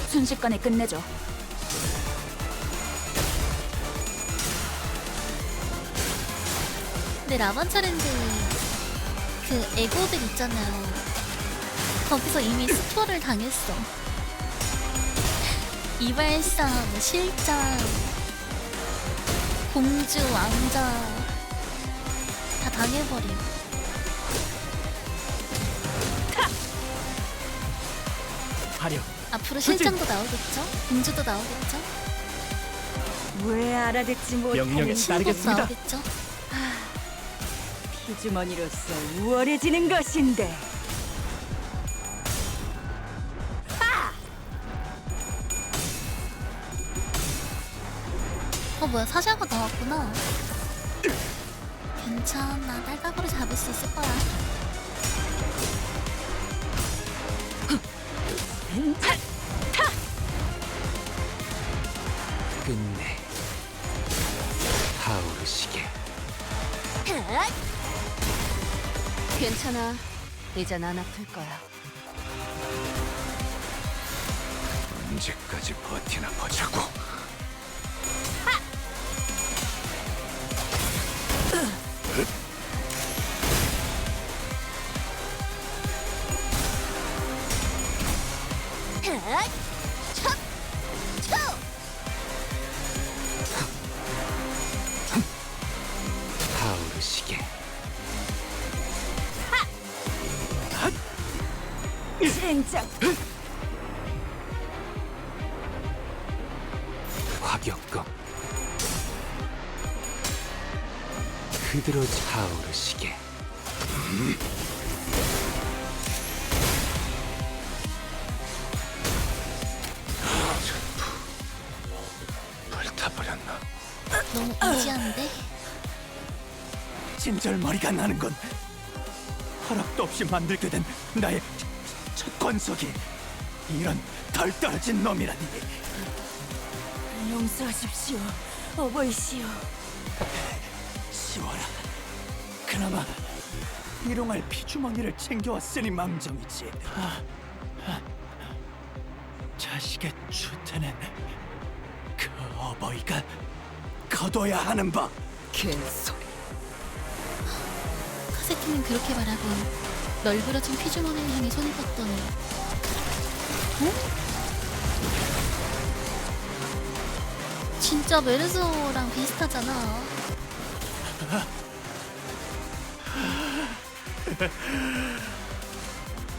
F: 순식간에 끝내줘.
A: 근데 라반차랜드 그 에고들 있잖아요. 거기서 이미 스포를 당했어. 이발사, 뭐 실장, 공주, 왕자 다 당해버림.
C: 하려.
A: 앞으로 실장도 나오겠죠? 공주도 나오겠죠?
F: 왜 알아듣지 못하는
C: 명령에
A: 친구도
C: 따르겠습니다.
A: 나오겠죠?
F: 피주머니로서 우월해지는 것인데.
A: 뭐야, 사샤가 나왔구나. 괜찮아, 딸깍으로 잡을 수 있을 거야.
B: 끝내. 타오르시게.
D: 괜찮아. 이젠 안 아플 거야.
K: 언제까지 버티나 보자고.
B: 타오르시게.
F: 젠장.
B: 화격검. 흐드러지. 타오르시게.
K: 불타버렸나?
A: 너무 이지한데?
K: 진절머리가 나는 건 허락도 없이 만들게 된 나의 첫 권속이 이런 덜 떨어진 놈이라니.
F: 용서하십시오, 어버이시여.
K: 시워라. 그나마 일용할 피주머니를 챙겨왔으니 망정이지. 자식의 주태는 그 어버이가 거둬야 하는 법.
D: 개소리.
A: 카세트는 그렇게 말하고 널브러진 피주머니를 향해 손을 뻗더니 진짜 메르소랑 비슷하잖아.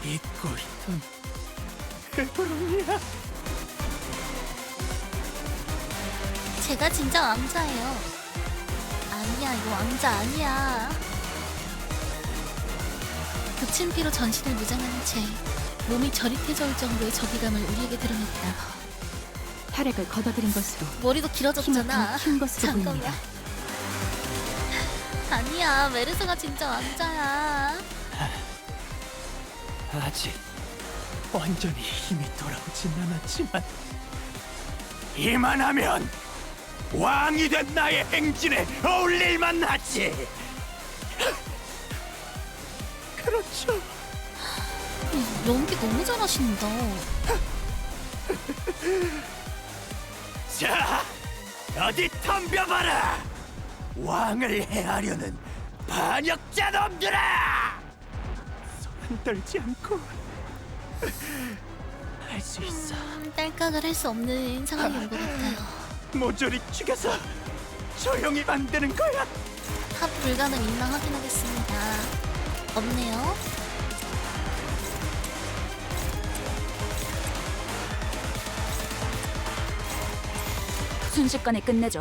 K: 잊고 있던 헤브론이야.
A: 제가 진짜 왕자예요. 아니야, 이거 왕자 아니야. 붙인 피로 전신을 무장한 채 몸이 저릿해져 올 정도의 저기감을 우리에게 드러냈다.
I: 혈액을 걷어들인 것으로
A: 머리도
I: 힘을
A: 길어졌잖아.
I: 더 키운 것으로
A: 잠깐만.
I: 보입니다.
A: 아니야, 메르소가 진짜 왕자야.
K: 아직 완전히 힘이 돌아오진 않았지만 이만하면 왕이 된 나의 행진에 어울릴만 하지. 그렇죠.
A: 연기 너무 잘하신다.
K: 자, 어디 덤벼봐라. 왕을 해하려는 반역자 놈들아! 손은 떨지 않고 할 수 있어.
A: 딸깍을 할 수 없는 상황이 온 것 같아요.
K: 모조리 죽여서 조용히 만드는 거야.
A: 합 불가능 있나 확인하겠습니다. 없네요.
F: 순식간에 끝내죠.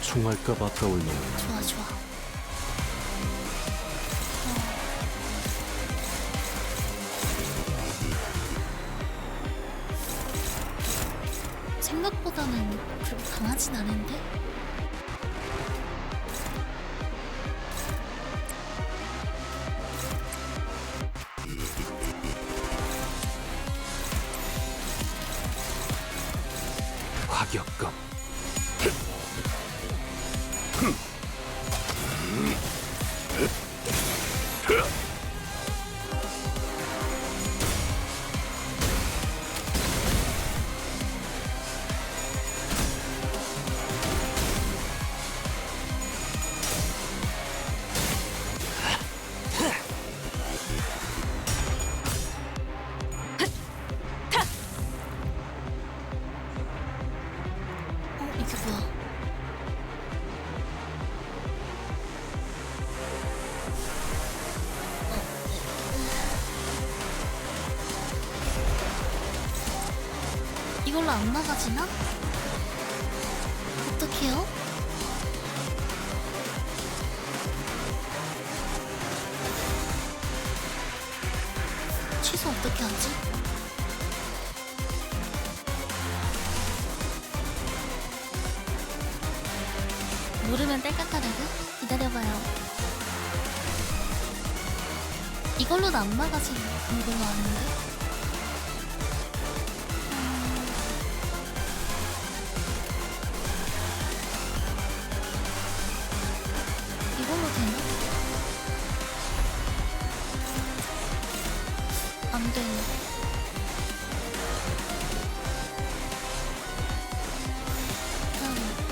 E: 총알값 아까울 놈.
A: 좋아, 좋아. 생각보다는 그렇게 강하진 않은데?
B: 화격검.
A: 이게 뭐야? 이걸로 안 막아지나? 어떡해요? 취소 어떻게 하지? 모르면 딸깍하라고? 기다려봐요. 이걸로는 안 막아지는 걸로 아는데? 이걸로 되나? 안 되네.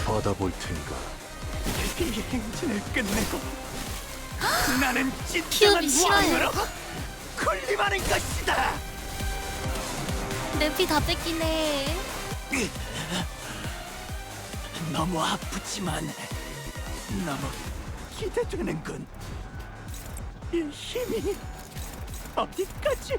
E: 받아볼 텐가.
K: 이 행진을 끝내고 나는 진정한
A: 키우기 싫어요.
K: 왕으로 군림하는 것이다.
A: 랩이 다 뺏기네.
K: 너무 아프지만 너무 기대되는군. 이 힘이 어디까지?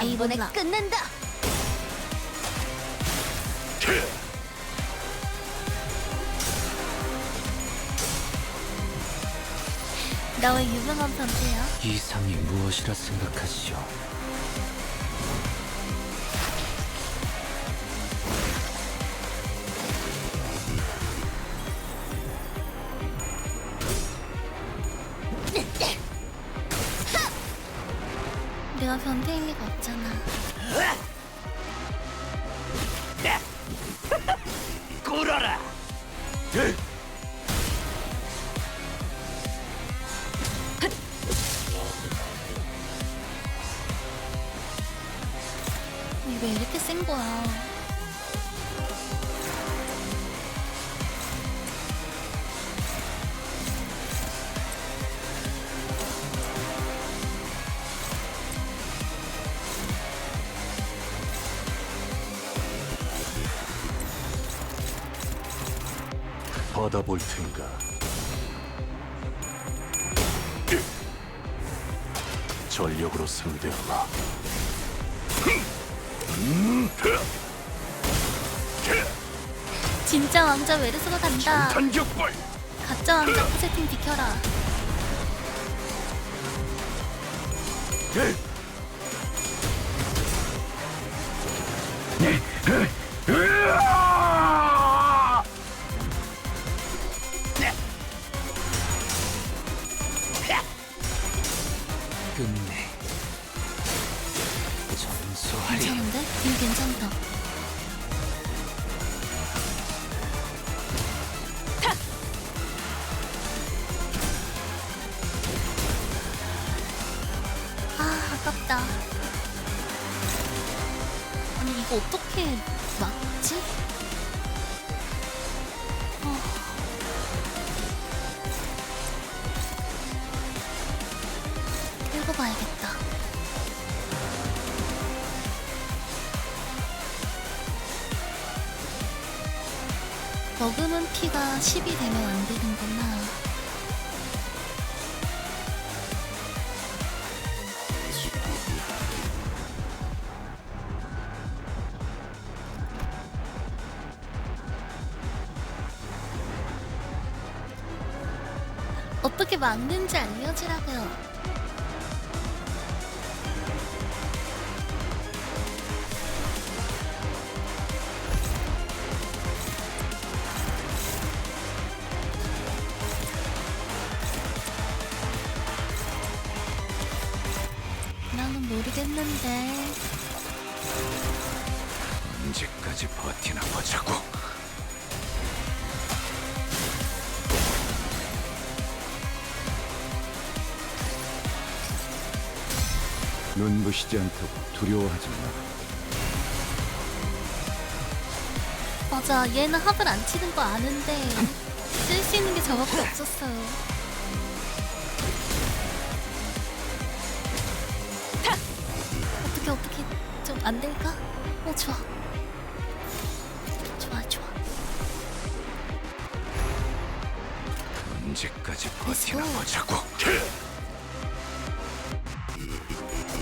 A: 이번에
D: 끝낸다.
A: 너의 유명한 변태야.
B: 이상이 무엇이라 생각하시오?
A: 내가 변태일 리가 없잖아.
K: 꿇어라.
A: 왜 이렇게 센 거야?
E: 받아볼 텐가. 전력으로 상대하마.
A: 진짜 왕자 웨르소가 간다.
K: 단격벌.
A: 가짜 왕자 포세팅 비켜라.
B: 끝내. 전소하리.
A: 괜찮은데? 일 괜찮다. 아, 아깝다. 아니, 이거 어떻게 막지? 읽어봐야겠다. 머금은 피가 10이 되면 안 되는구나. 어떻게 막는지 알려주라고요. 나는 모르겠는데.
H: 언제까지 버티나 보자고. 눈부시지 않다고 두려워하지 마.
A: 맞아, 얘는 합을 안 치는 거 아는데 쓸 수 있는 게 저밖에 없었어요. 어떻게 좀 안 될까? 좋아. 좋아.
H: 언제까지
A: 버티나
H: 보자고.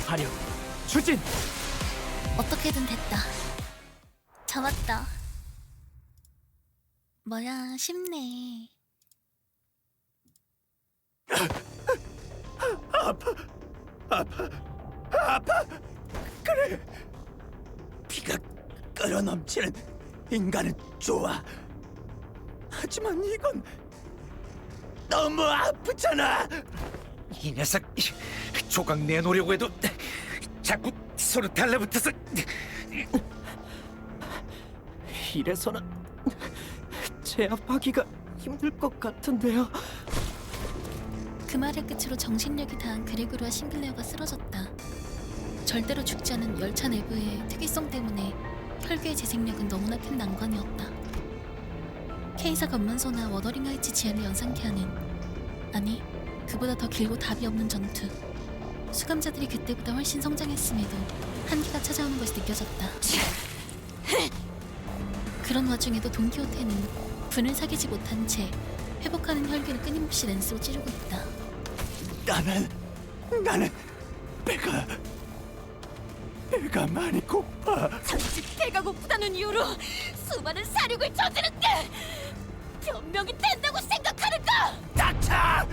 C: 화력 추진.
A: 어떻게든 됐다. 잡았다. 뭐야, 쉽네.
K: 아파. 그래. 피가 끓어 넘치는 인간은 좋아. 하지만 이건 너무 아프잖아.
H: 이 녀석 조각 내놓으려고 해도 자꾸 서로 달라붙어서.
C: 이래서는 제압하기가 힘들 것 같은데요.
A: 그 말의 끝으로 정신력이 다한 그레고르와 싱글레어가 쓰러졌다. 절대로 죽지 않은 열차 내부의 특이성 때문에 혈귀의 재생력은 너무나 큰 난관이었다. 케이사 검문소나 워더링 하이츠 지하를 연상케 하는, 아니 그보다 더 길고 답이 없는 전투. 수감자들이 그때보다 훨씬 성장했음에도 한계가 찾아오는 것이 느껴졌다. 그런 와중에도 돈키호테는 분을 사귀지 못한 채 회복하는 혈기를 끊임없이 렌스로 찌르고 있다.
K: 나는 배가 많이 고파.
D: 잠시 배가 고프다는 이유로 수많은 사륙을 저지른데 변명이 된다고 생각하는가?
K: 닥쳐!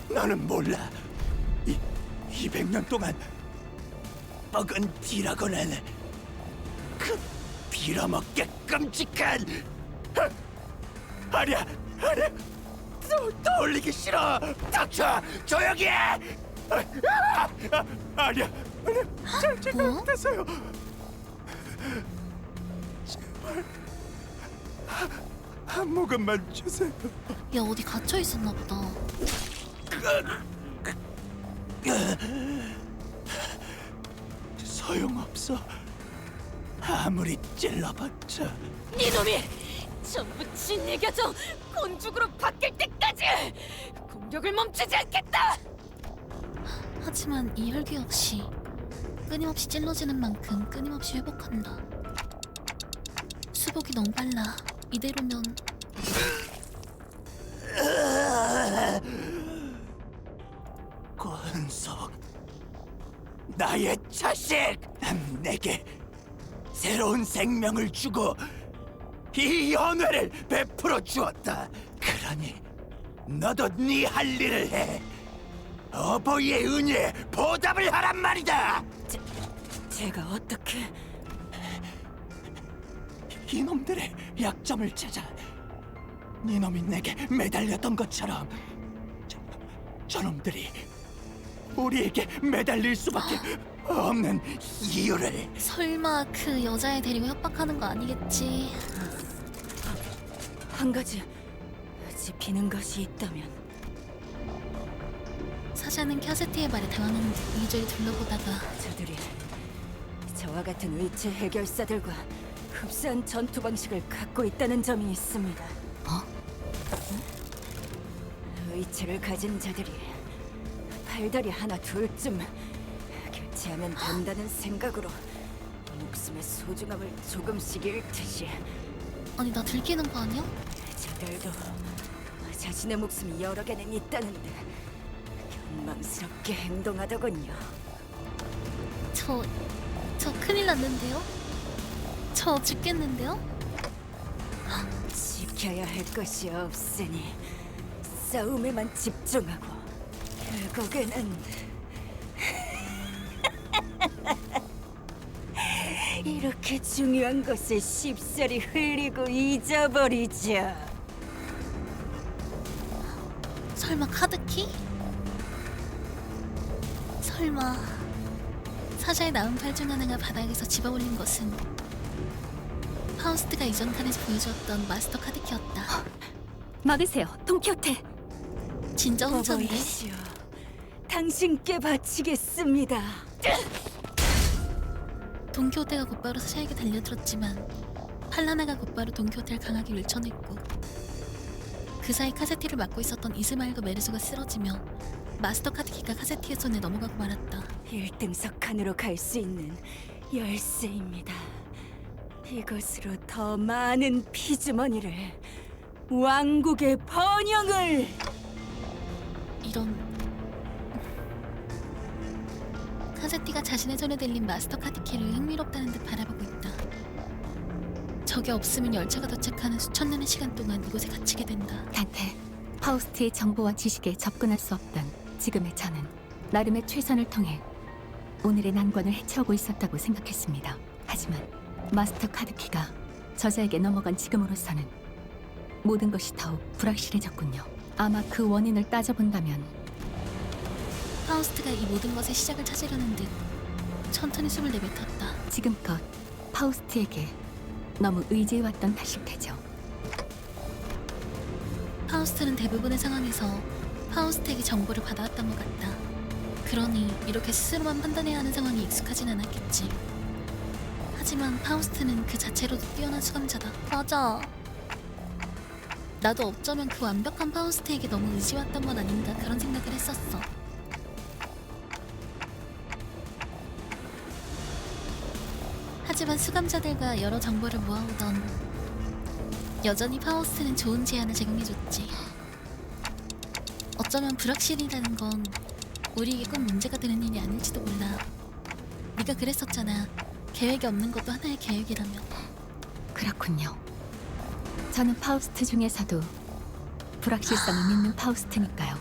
K: 너는 몰라. 200년 동안 썩은 뒤라고는 그 빌어먹게 끔찍한 아니야 떠올리기 싫어. 닥쳐 조용히 해. 아니야 잘못했어요. 제발 한 모금만 주세요.
A: 야, 어디 갇혀 있었나 보다.
K: 소용없어. 아무리 찔러봤자.
D: 이놈이 전부 짓이겨줘. 곤죽으로 바뀔 때까지 공격을 멈추지 않겠다.
A: 하지만 이 혈기 역시 끊임없이 찔러지는 만큼 끊임없이 회복한다. 수복이 너무 빨라. 이대로면
K: 권석, 나의 자식, 내게 새로운 생명을 주고 이 연회를 베풀어 주었다. 그러니 너도 네 할 일을 해. 어버이의 은혜에 보답을 하란 말이다.
F: 제가 어떻게...
K: 이놈들의 약점을 찾아 네놈이 내게 매달렸던 것처럼 저놈들이 우리에게 매달릴 수밖에 없는 이유를.
A: 설마 그 여자애 데리고 협박하는 거 아니겠지?
F: 한 가지 짚히는 것이 있다면
A: 사샤는 캐세티의 말에 당황한 듯 이리저리 둘러보다가
F: 저들이 저와 같은 의체 해결사들과 흡사한 전투 방식을 갖고 있다는 점이 있습니다. 의체를 가진 자들이 팔다리 하나 둘쯤 교체하면 된다는 생각으로 목숨의 소중함을 조금씩 잃듯이
A: 아니, 나 들키는 거 아니야?
F: 저들도 자신의 목숨이 여러 개는 있다는데 경망스럽게 행동하더군요.
A: 저 큰일 났는데요? 저 죽겠는데요?
F: 지켜야 할 것이 없으니 싸움에만 집중하고 결국에는 이렇게 중요한 것을 쉽사리 흘리고 잊어버리죠.
A: 설마 카드키? 설마 사샤의 남은 팔 중 하나가 바닥에서 집어올린 것은 파우스트가 이전 칸에서 보여주었던 마스터 카드키였다.
I: 막으세요, 돈키호테.
A: 진짜 혼자인데?
F: 어버이시여, 당신께 바치겠습니다.
A: 돈키호테가 곧바로 사샤에게 달려들었지만 팔라나가 곧바로 돈키호테를 강하게 밀쳐냈고 그 사이 카세티를 맡고 있었던 이스마일과 메르소가 쓰러지며 마스터 카드키가 카세티의 손에 넘어가고 말았다.
F: 1등석 칸으로 갈 수 있는 열쇠입니다. 이것으로 더 많은 피주머니를, 왕국의 번영을.
A: 이런... 카세티가 자신의 손에 들린 마스터 카드키를 흥미롭다는 듯 바라보고 있다. 적이 없으면 열차가 도착하는 수천 년의 시간 동안 이곳에 갇히게 된다.
I: 단테, 파우스트의 정보와 지식에 접근할 수 없던 지금의 저는 나름의 최선을 통해 오늘의 난관을 해치우고 있었다고 생각했습니다. 하지만 마스터 카드키가 저자에게 넘어간 지금으로서는 모든 것이 더욱 불확실해졌군요. 아마 그 원인을 따져본다면
A: 파우스트가 이 모든 것의 시작을 찾으려는 듯 천천히 숨을 내뱉었다.
I: 지금껏 파우스트에게 너무 의지해왔던 탓일 테죠.
A: 파우스트는 대부분의 상황에서 파우스트에게 정보를 받아왔던 것 같다. 그러니 이렇게 스스로만 판단해야 하는 상황이 익숙하진 않았겠지. 하지만 파우스트는 그 자체로도 뛰어난 수감자다. 맞아. 나도 어쩌면 그 완벽한 파우스트에게 너무 의지해왔던 건 아닌가 그런 생각을 했었어. 하지만 수감자들과 여러 정보를 모아오던 여전히 파우스트는 좋은 제안을 제공해줬지. 어쩌면 불확실이라는 건 우리에게 꼭 문제가 되는 일이 아닐지도 몰라. 네가 그랬었잖아. 계획이 없는 것도 하나의 계획이라며.
I: 그렇군요. 저는 파우스트 중에서도 불확실성을 믿는 파우스트니까요.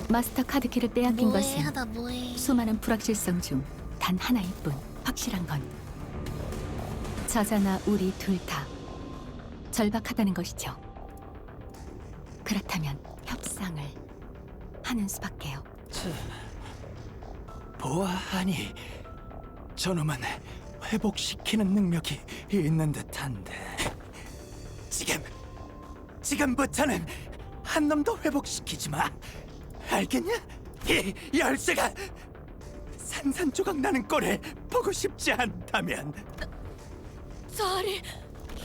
I: 마스터 카드키를 빼앗긴
A: 뭐해
I: 것은
A: 하다 뭐해.
I: 수많은 불확실성 중 단 하나일 뿐. 확실한 건 저자나 우리 둘 다 절박하다는 것이죠. 그렇다면 협상을 하는 수밖에요.
K: 보아하니 저놈은 회복시키는 능력이 있는 듯한데 지금부터는 한 놈도 회복시키지 마. 알겠냐? 이 열쇠가 산산조각 나는 꼴을 보고 싶지 않다면.
D: 자리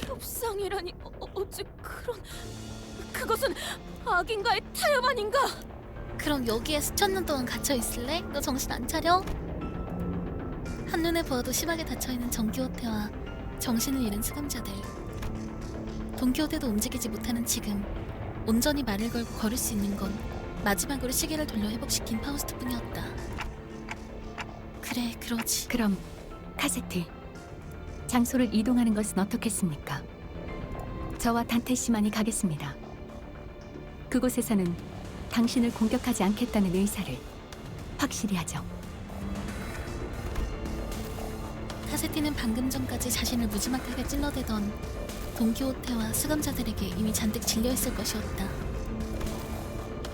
D: 협상이라니 어째 그런 그것은 악인가의 타협 아닌가?
A: 그럼 여기에 수천 년 동안 갇혀 있을래? 너 정신 안 차려? 한눈에 보아도 심하게 닫혀있는 정기호테와 정신을 잃은 수감자들. 동기호테도 움직이지 못하는 지금 온전히 말을 걸고 걸을 수 있는 건 마지막으로 시계를 돌려 회복시킨 파우스트뿐이었다. 그래, 그러지.
I: 그럼 카세트, 장소를 이동하는 것은 어떻겠습니까? 저와 단테 씨만이 가겠습니다. 그곳에서는 당신을 공격하지 않겠다는 의사를 확실히 하죠.
A: 카세티는 방금 전까지 자신을 무지막하게 찔러대던 동키호테와 수감자들에게 이미 잔뜩 질려있을 것이었다.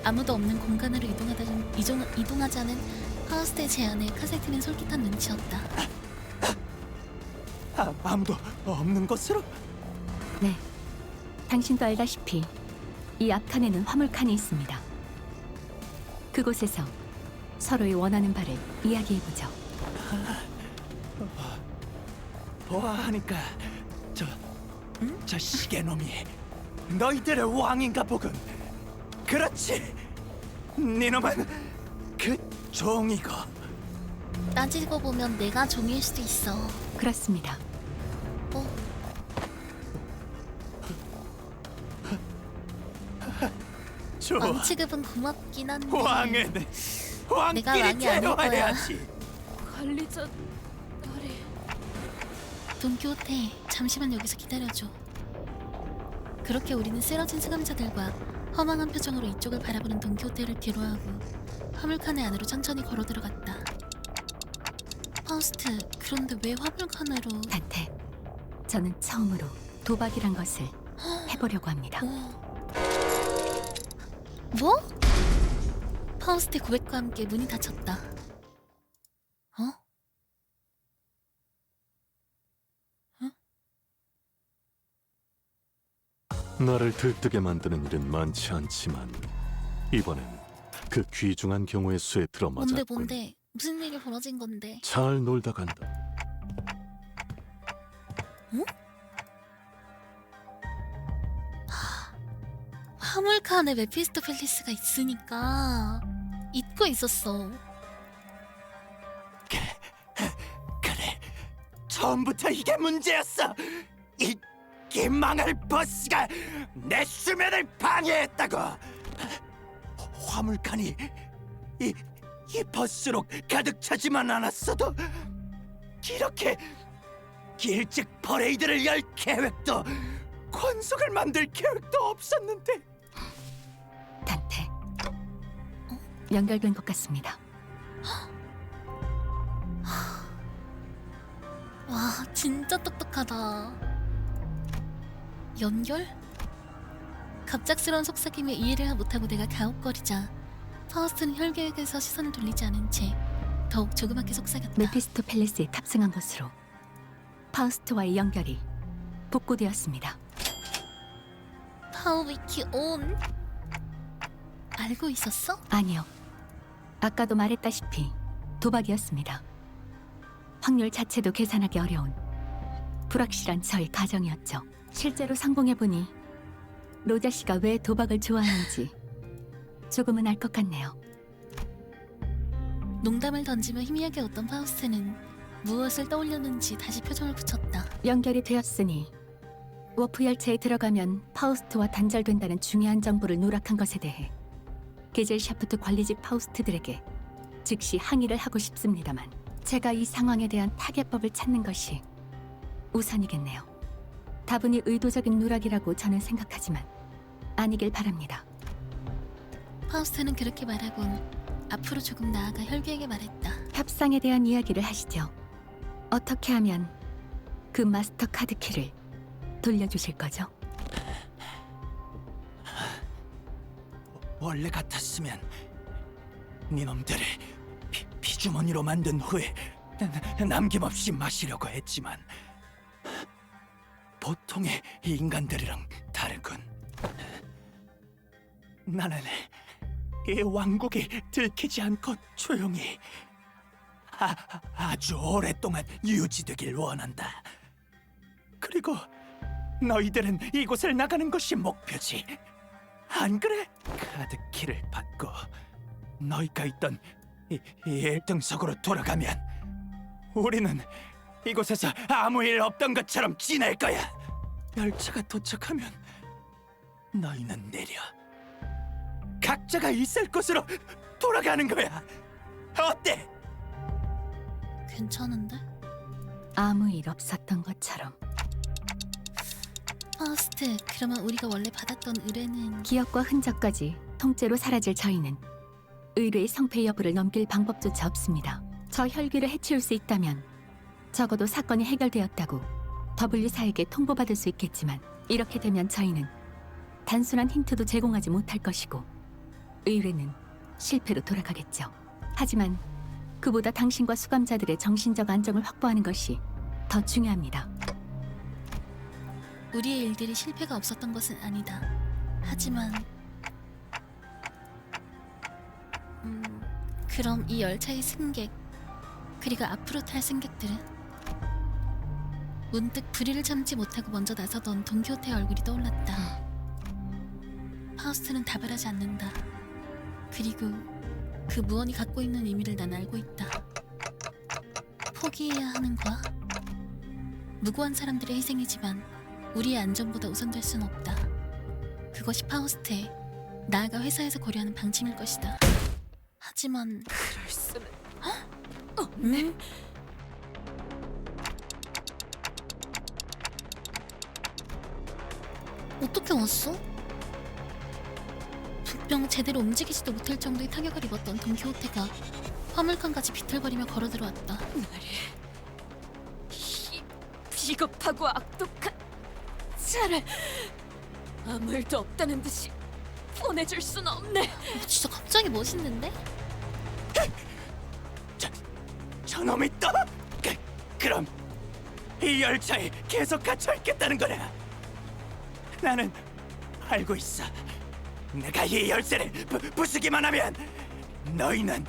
A: 아무도 없는 공간으로 이동하자는 파우스트의 제안에 카세티는 솔깃한 눈치였다.
K: 아무도 없는 곳으로?
I: 네, 당신도 알다시피 이 앞칸에는 화물칸이 있습니다. 그곳에서 서로의 원하는 바를 이야기해보죠.
K: 보아하니까 저 시계놈이 너희들의 왕인가 보군. 그렇지. 니놈은 그 종이고.
A: 따지고 보면 내가 종일 수도 있어.
I: 그렇습니다.
K: 좋아.
A: 왕 취급은 고맙긴 한데
K: 왕은
A: 내가
K: 왕끼리
A: 왕이 아닐 거야.
K: 대화해야지.
D: 관리자 딸이
A: 돈키호테, 잠시만 여기서 기다려줘. 그렇게 우리는 쓰러진 수감자들과 허망한 표정으로 이쪽을 바라보는 돈키호테를 뒤로하고 화물칸의 안으로 천천히 걸어 들어갔다. 파우스트, 그런데 왜 화물칸으로?
I: 단테, 저는 처음으로 도박이란 것을 해보려고 합니다.
A: 뭐? 파우스트의 고백과 함께 문이 닫혔다.
E: 나를 들뜨게 만드는 일은 많지 않지만 이번엔 그 귀중한 경우의 수에 들어맞았군.
A: 뭔데? 무슨 일이 벌어진 건데?
E: 잘 놀다 간다.
A: 화물칸에 메피스토펠리스가 있으니까 잊고 있었어.
K: 그래. 처음부터 이게 문제였어. 이 망할 버스가 내 수면을 방해했다고. 화물칸이 이 버스로 가득 차지만 않았어도 이렇게 일찍 퍼레이드를 열 계획도 관속을 만들 계획도 없었는데.
I: 단테, 연결된 것 같습니다.
A: 와, 진짜 똑똑하다. 연결? 갑작스러운 속삭임에 이해를 못하고 내가 가혹거리자 파우스트는 혈계획에서 시선을 돌리지 않은 채 더욱 조그맣게 속삭였다.
I: 메피스토펠리스에 탑승한 것으로 파우스트와의 연결이 복구되었습니다.
A: 파우위키 온. 알고 있었어?
I: 아니요. 아까도 말했다시피 도박이었습니다. 확률 자체도 계산하기 어려운 불확실한 저의 가정이었죠. 실제로 성공해보니 로자 씨가 왜 도박을 좋아하는지 조금은 알 것 같네요.
A: 농담을 던지며 희미하게 웃던 파우스트는 무엇을 떠올렸는지 다시 표정을 붙였다.
I: 연결이 되었으니 워프 열차에 들어가면 파우스트와 단절된다는 중요한 정보를 누락한 것에 대해 게젤샤프트 관리직 파우스트들에게 즉시 항의를 하고 싶습니다만 제가 이 상황에 대한 타개법을 찾는 것이 우선이겠네요. 다분히 의도적인 누락이라고 저는 생각하지만 아니길 바랍니다.
A: 파우스트는 그렇게 말하곤 앞으로 조금 나아가 혈귀에게 말했다.
I: 협상에 대한 이야기를 하시죠. 어떻게 하면 그 마스터 카드 키를 돌려주실 거죠?
K: 원래 같았으면 니놈들을 피주머니로 만든 후에 남김없이 마시려고 했지만 보통의 인간들이랑 다르군. 나는 이 왕국이 들키지 않고 조용히 아주 오랫동안 유지되길 원한다. 그리고 너희들은 이곳을 나가는 것이 목표지. 안 그래? 카드 키를 받고 너희가 있던 이 1등석으로 돌아가면 우리는 이곳에서 아무 일 없던 것처럼 지낼 거야. 열차가 도착하면 너희는 내려 각자가 있을 곳으로 돌아가는 거야. 어때?
A: 괜찮은데?
I: 아무 일 없었던 것처럼.
A: 파우스트, 그러면 우리가 원래 받았던 의뢰는
I: 기억과 흔적까지 통째로 사라질 저희는 의뢰의 성패 여부를 넘길 방법조차 없습니다. 저 혈귀를 해치울 수 있다면 적어도 사건이 해결되었다고 W사에게 통보받을 수 있겠지만 이렇게 되면 저희는 단순한 힌트도 제공하지 못할 것이고 의뢰는 실패로 돌아가겠죠. 하지만 그보다 당신과 수감자들의 정신적 안정을 확보하는 것이 더 중요합니다.
A: 우리의 일들이 실패가 없었던 것은 아니다. 하지만 그럼 이 열차의 승객 그리고 앞으로 탈 승객들은? 문득 불의를 참지 못하고 먼저 나서던 돈키호테의 얼굴이 떠올랐다. 파우스트는 답을 하지 않는다. 그리고 그 무언이 갖고 있는 의미를 난 알고 있다. 포기해야 하는 거야? 무고한 사람들의 희생이지만 우리의 안전보다 우선될 순 없다. 그것이 파우스트의 나아가 회사에서 고려하는 방침일 것이다. 하지만
D: 그럴 수는
A: 없네. 어떻게 왔어? 분명 제대로 움직이지도 못할 정도의 타격을 입었던 돈키호테가 화물칸까지 비틀거리며 걸어 들어왔다.
D: 비겁하고 악독한 차를 아무 일도 없다는 듯이 보내줄 순 없네.
A: 진짜 갑자기 멋있는데?
K: 저놈이 또? 그럼 이 열차에 계속 갇혀 있겠다는 거냐? 나는 알고 있어. 내가 이 열쇠를 부수기만 하면 너희는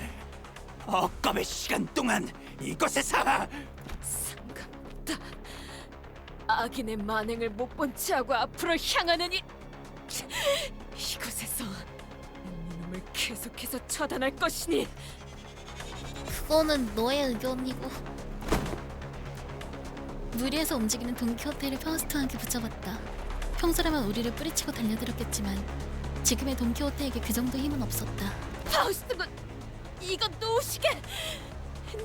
K: 억겁의 시간 동안 이곳에서
D: 상관없다. 악인의 만행을 못 본 채하고 앞으로 향하는 이곳에서 이놈을 계속해서 처단할 것이니.
A: 그거는 너의 의견이고. 무리해서 움직이는 돈키호테를 파우스트와 함께 붙잡았다. 평소라면 우리를 뿌리치고 달려들었겠지만 지금의 돈키호테에게 그 정도 힘은 없었다.
D: 파우스트군, 이건 놓으시게.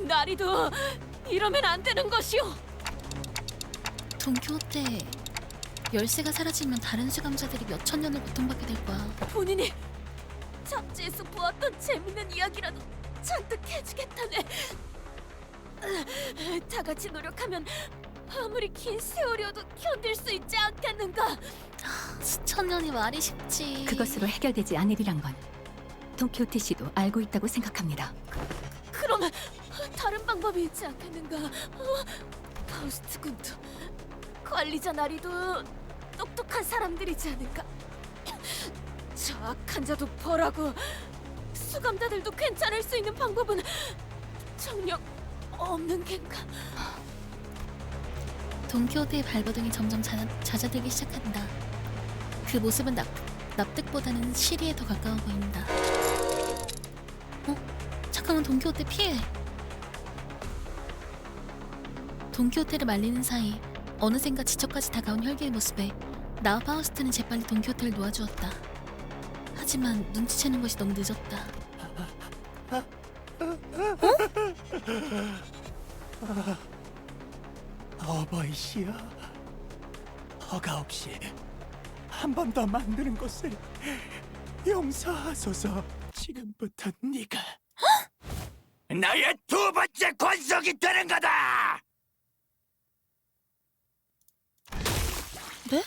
D: 나리도 이러면 안 되는 것이오.
A: 돈키호테, 열쇠가 사라지면 다른 수감자들이 몇천 년을 고통받게 될 거야.
D: 본인이 잡지에서 보았던 재밌는 이야기라도 잔뜩 해주겠다네. 다 같이 노력하면 아무리 긴 세월이어도 견딜 수 있지 않겠는가?
A: 수천 년이 말이 쉽지.
I: 그것으로 해결되지 않으리란 건 돈키호테 씨도 알고 있다고 생각합니다.
D: 그러면 다른 방법이 있지 않겠는가? 파우스트 군도 관리자 나리도 똑똑한 사람들이지 않을까? 저 악한 자도 벌하고 수감자들도 괜찮을 수 있는 방법은 정녕 없는 겐가?
A: 돈키호테의 발버둥이 점점 잦아들기 시작한다. 그 모습은 납득보다는 시리에 더 가까워 보인다. 잠깐만, 돈키호테 피해! 돈키호테를 말리는 사이 어느샌가 지척까지 다가온 혈기의 모습에 나와 파우스트는 재빨리 돈키호테를 놓아주었다. 하지만 눈치채는 것이 너무 늦었다.
K: 어버이시여, 허가 없이 한 번 더 만드는 것을 용서하소서. 지금부터 네가 나의 두 번째 권속이 되는 거다.
A: 네?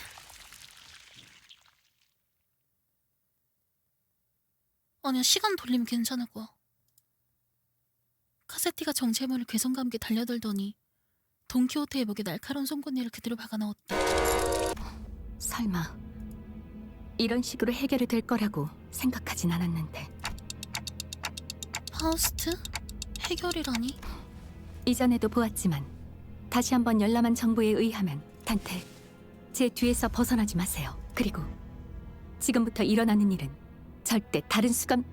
A: 아니야, 시간 돌리면 괜찮을 거야. 카세티가 정체모를 괴성과 함께 달려들더니 돈키호테의 목에 날카로운 송곳니를 그대로 박아 넣었다.
I: 설마 이런 식으로 해결이 될 거라고 생각하진 않았는데.
A: 파우스트? 해결이라니?
I: 이전에도 보았지만 다시 한번 열람한 정보에 의하면 단테, 제 뒤에서 벗어나지 마세요. 그리고 지금부터 일어나는 일은 절대 다른 수감...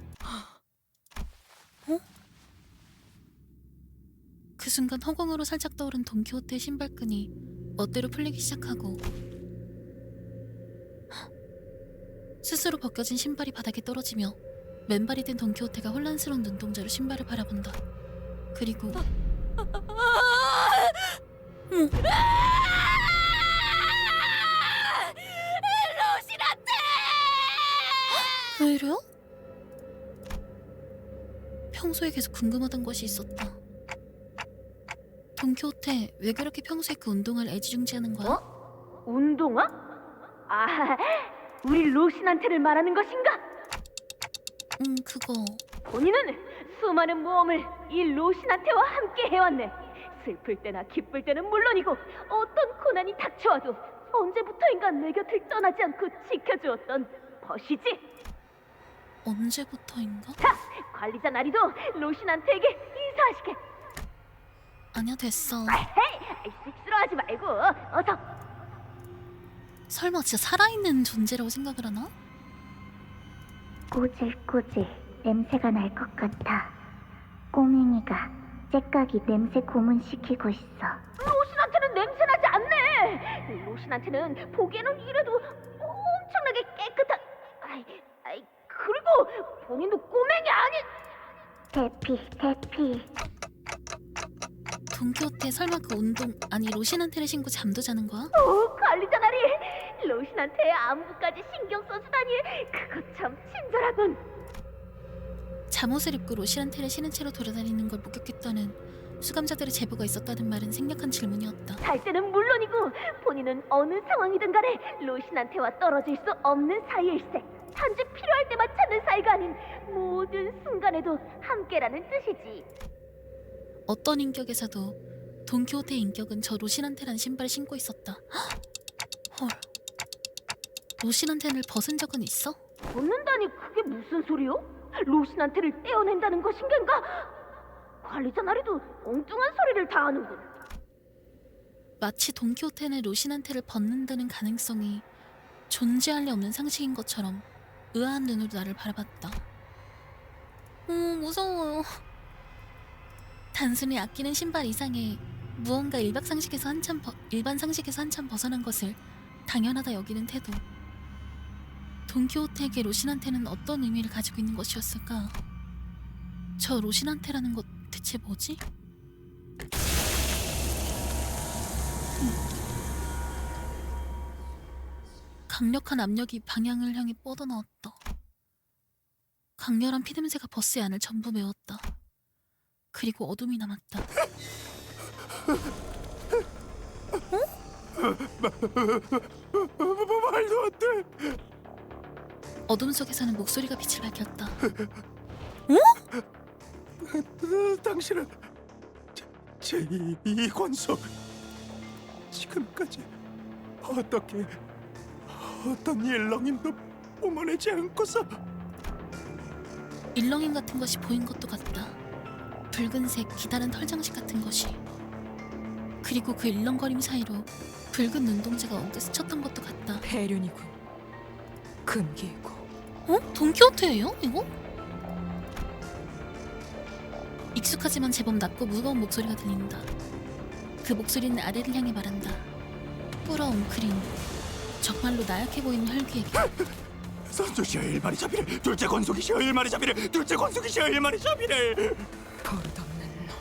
A: 그 순간 허공으로 살짝 떠오른 돈키호테의 신발끈이 멋대로 풀리기 시작하고 스스로 벗겨진 신발이 바닥에 떨어지며 맨발이 된 돈키호테가 혼란스러운 눈동자로 신발을 바라본다. 그리고 왜 이래요? 평소에 계속 궁금하던 것이 있었다. 돈키호테, 왜 그렇게 평소에 그 운동을 애지중지하는 거야?
F: 운동화? 아, 우리 로신한테를 말하는 것인가?
A: 그거...
F: 본인은 수많은 모험을 이 로신한테와 함께 해왔네. 슬플 때나 기쁠 때는 물론이고 어떤 고난이 닥쳐와도 언제부터인가 내 곁을 떠나지 않고 지켜주었던 벗이지.
A: 언제부터인가?
F: 자, 관리자 나리도 로신한테에게 인사하시게.
A: 아니야, 됐어.
F: 헤이, 쑥스러워하지 말고 어서.
A: 설마 진짜 살아있는 존재라고 생각을 하나?
L: 꼬질꼬질 냄새가 날 것 같아. 꼬맹이가 째깍이 냄새 고문시키고 있어.
F: 로신한테는 냄새나지 않네. 로신한테는 보기에는 이래도 엄청나게 깨끗한... 아이, 그리고 본인도 꼬맹이 아니...
L: 대피.
A: 돈키호테 설마 그 운동... 아니 로신한테를 신고 잠도 자는 거야?
F: 오, 관리자 나리. 로신한테 안부까지 신경 써주다니 그거 참 친절하군.
A: 잠옷을 입고 로신한테를 신은 채로 돌아다니는 걸 목격했다는 수감자들의 제보가 있었다는 말은 생략한 질문이었다.
F: 잘 때는 물론이고 본인은 어느 상황이든 간에 로신한테와 떨어질 수 없는 사이일세. 단지 필요할 때만 찾는 사이가 아닌 모든 순간에도 함께라는 뜻이지.
A: 어떤 인격에서도 돈키호테의 인격은 저 로신한테라는 신발을 신고 있었다. 헐, 로신한테를 벗은 적은 있어?
F: 벗는다니 그게 무슨 소리요? 로신한테를 떼어낸다는 것인가? 관리자 나리도 엉뚱한 소리를 다 하는군.
A: 마치 돈키호테는 로신한테를 벗는다는 가능성이 존재할 리 없는 상식인 것처럼 의아한 눈으로 나를 바라봤다. 무서워요. 단순히 아끼는 신발 이상의 무언가 일반 상식에서 한참 벗어난 것을 당연하다 여기는 태도. 돈키호테에게 로신한테는 어떤 의미를 가지고 있는 것이었을까? 저 로신한테라는 것 대체 뭐지? 강력한 압력이 방향을 향해 뻗어나왔다. 강렬한 피냄새가 버스의 안을 전부 메웠다. 그리고 어둠이 남았다.
K: 말도 안 돼.
A: 어둠 속에서는 목소리가 빛을 밝혔다.
K: 당신은 제2 권속. 지금까지 어떤 일렁임도 뿜어내지 않고서
A: 일렁임 같은 것이 보인 것도 같다. 붉은색 기다란 털장식 같은 것이. 그리고 그 일렁거림 사이로 붉은 눈동자가 언뜻 스쳤던 것도 같다.
G: 폐륜이군. 금기이고.
A: 돈키호테예요? 이거? 익숙하지만 제법 낮고 무거운 목소리가 들린다. 그 목소리는 아래를 향해 말한다. 뿔어 웅크린 정말로 나약해 보이는 혈귀에게.
K: 선수시여 일만의 자비를, 둘째 권속이시여 일만의 자비를, 둘째 권속이시여 일만의 자비를.
G: 버릇없는 놈.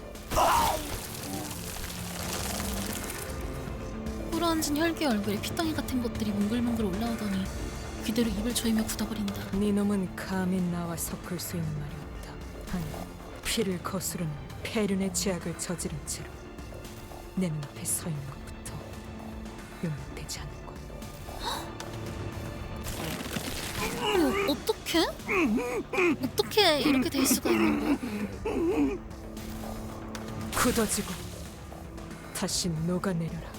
A: 뿔어앉은 혈귀의 얼굴에 피덩이 같은 것들이 몽글몽글 올라오더니 그대로 입을 조이며 굳어버린다.
G: 네 놈은 감히 나와 섞을 수 있는 말이 없다. 아니, 피를 거스르는 폐륜의 제약을 저지른 채로 내 눈앞에 서 있는 것부터 용납되지 않는 것.
A: 어떻게? 어떻게 이렇게 될 수가 있는 거야?
G: 굳어지고 다시 녹아내려라.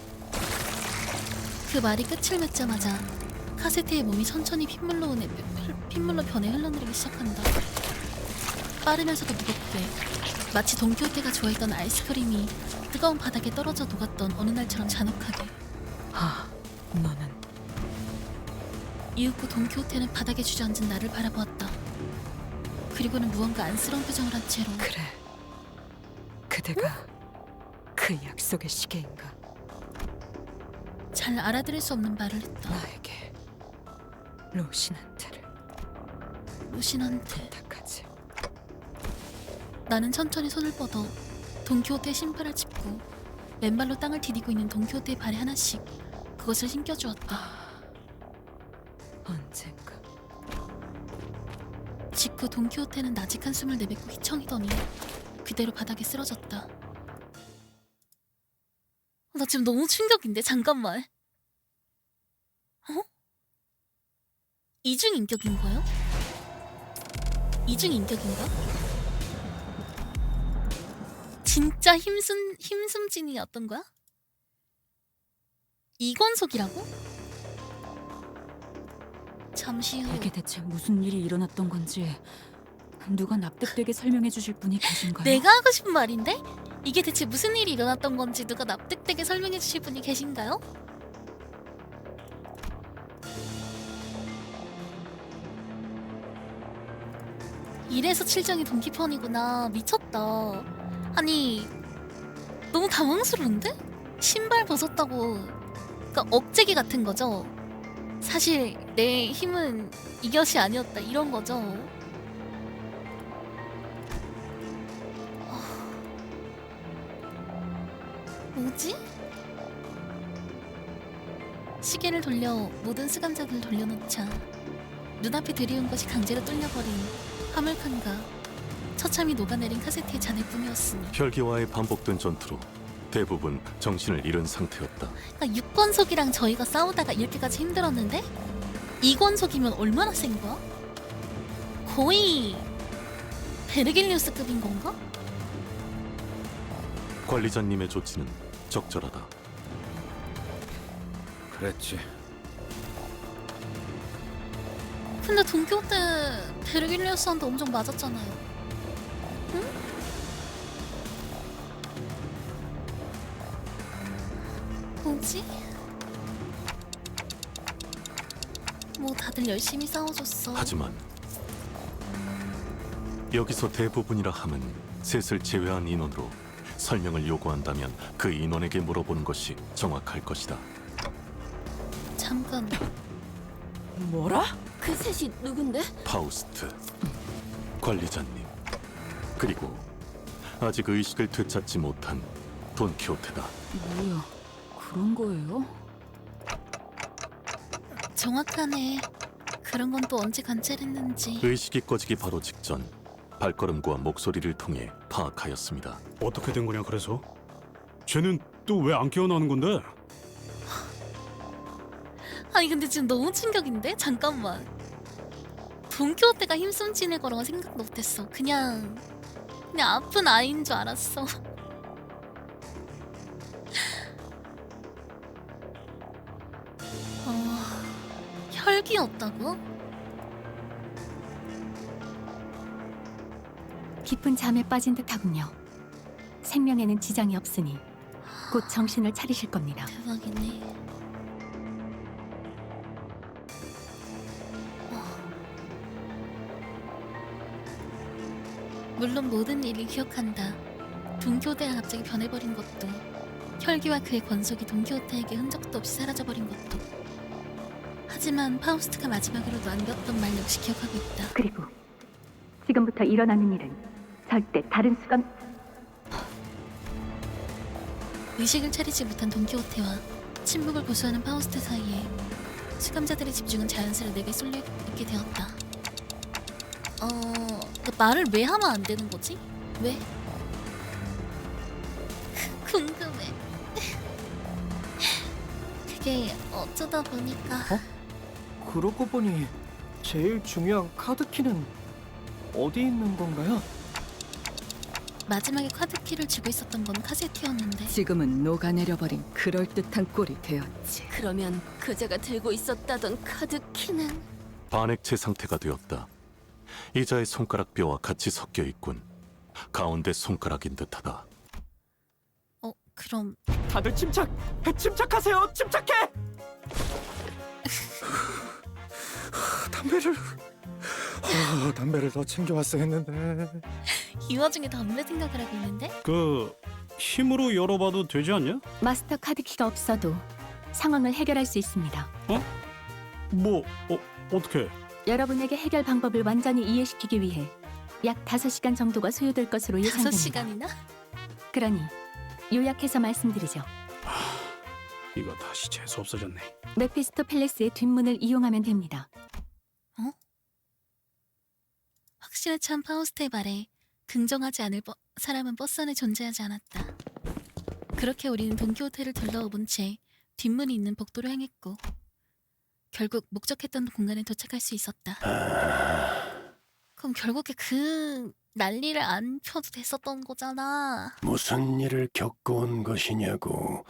A: 그 말이 끝을 맺자마자 카세트의 몸이 천천히 핏물로 변해 흘러내리기 시작한다. 빠르면서도 무겁게 마치 돈키호테가 좋아했던 아이스크림이 뜨거운 바닥에 떨어져 녹았던 어느 날처럼 잔혹하게.
G: 너는
A: 이윽고 돈키호테는 바닥에 주저앉은 나를 바라보았다. 그리고는 무언가 안쓰러운 표정을 한 채로
G: 그래. 그대가 그 약속의 시계인가?
A: 잘 알아들을 수 없는 말을 했다.
G: 나에게 로신한테를
A: 루신한테.
G: 부탁하지.
A: 나는 천천히 손을 뻗어 돈키호테의 신발을 짚고 맨발로 땅을 디디고 있는 돈키호테의 발에 하나씩 그것을 신겨주었다.
G: 언젠가
A: 직후 돈키호테는 나직한 숨을 내뱉고 휘청이더니 그대로 바닥에 쓰러졌다. 나 지금 너무 충격인데? 잠깐만. 이중인격인가요? 이중인격인가? 진짜 힘숨진이었던 거야? 이권속이라고? 잠시 후
F: 이게 대체 무슨 일이 일어났던 건지 누가 납득되게 설명해 주실 분이 계신가요?
A: 내가 하고 싶은 말인데? 이게 대체 무슨 일이 일어났던 건지 누가 납득되게 설명해 주실 분이 계신가요? 이래서 7장이 동기편이구나. 미쳤다. 아니 너무 당황스러운데? 신발 벗었다고 그러니까 억제기 같은 거죠. 사실 내 힘은 이것이 아니었다 이런 거죠. 뭐지? 시계를 돌려 모든 수감자들을 돌려놓자 눈앞에 들이운 것이 강제로 뚫려버린 화물칸과 처참히 녹아내린 카세트의 잔해뿐이었으니
E: 혈기와의 반복된 전투로 대부분 정신을 잃은 상태였다.
A: 그러니까 6권속이랑 저희가 싸우다가 이렇게까지 힘들었는데 2권속이면 얼마나 센 거야? 거의 베르길리우스급인 건가?
E: 관리자님의 조치는 적절하다.
H: 그랬지.
A: 근데 돈키호테 베르길리우스한테 엄청 맞았잖아요. 응? 뭐지? 뭐 다들 열심히 싸워줬어.
E: 하지만 여기서 대부분이라 함은 셋을 제외한 인원으로 설명을 요구한다면 그 인원에게 물어보는 것이 정확할 것이다.
A: 잠깐.
G: 뭐라?
D: 그 셋이 누군데?
E: 파우스트, 관리자님, 그리고 아직 의식을 되찾지 못한 돈키호테다.
F: 뭐야, 그런 거예요?
A: 정확하네. 그런 건 또 언제 관찰했는지.
E: 의식이 꺼지기 바로 직전 발걸음과 목소리를 통해 파악하였습니다.
J: 어떻게 된 거냐 그래서? 쟤는 또 왜 안 깨어나는 건데?
A: 아니 근데 지금 너무 충격인데? 잠깐만. 돈키호테가 힘숨지낼 거라고 생각도 못했어. 그냥 아픈 아이인 줄 알았어. 혈기였다고?
I: 깊은 잠에 빠진 듯하군요. 생명에는 지장이 없으니 곧 정신을 차리실 겁니다.
A: 대박이네. 물론 모든 일을 기억한다. 돈키호테가 갑자기 변해버린 것도, 혈기와 그의 권속이 돈키호테에게 흔적도 없이 사라져버린 것도. 하지만 파우스트가 마지막으로 남겼던 말 역시 기억하고 있다.
I: 그리고 지금부터 일어나는 일은 절대 다른 수감...
A: 의식을 차리지 못한 돈키호테와 침묵을 고수하는 파우스트 사이에 수감자들의 집중은 자연스레 내게 쏠려 있게 되었다. 그 말을 왜 하면 안 되는 거지? 왜? 궁금해. 그게 어쩌다 보니까
C: 그러고 보니 제일 중요한 카드키는 어디 있는 건가요?
A: 마지막에 카드키를 쥐고 있었던 건 카세트였는데
I: 지금은 녹아내려버린 그럴듯한 꼴이 되었지.
D: 그러면 그제가 들고 있었다던 카드키는
E: 반액체 상태가 되었다. 이자의 손가락뼈와 같이 섞여 있군. 가운데 손가락인 듯하다.
A: 그럼
C: 다들 침착하세요. 침착해.
J: 담배를 더 챙겨왔어야 했는데.
A: 이 와중에 담배 생각을 하고 있는데?
J: 그 힘으로 열어봐도 되지 않냐?
I: 마스터 카드키가 없어도 상황을 해결할 수 있습니다.
J: 뭐 어떻게?
I: 여러분에게 해결 방법을 완전히 이해시키기 위해 약 5시간 정도가 소요될 것으로 예상됩니다.
A: 5시간이나?
I: 그러니 요약해서 말씀드리죠.
J: 이거 다시 재수 없어졌네.
I: 메피스토 팰리스의 뒷문을 이용하면 됩니다.
A: 확신에 찬 파우스트의 말에 긍정하지 않을 사람은 버스 안에 존재하지 않았다. 그렇게 우리는 돈키호테를 둘러본 채 뒷문이 있는 복도로 향했고 결국 목적했던 공간에 도착할 수 있었다. 그럼 결국에 그 난리를 안 펴도 됐었던 거잖아.
K: 무슨 일을 겪어온 것이냐고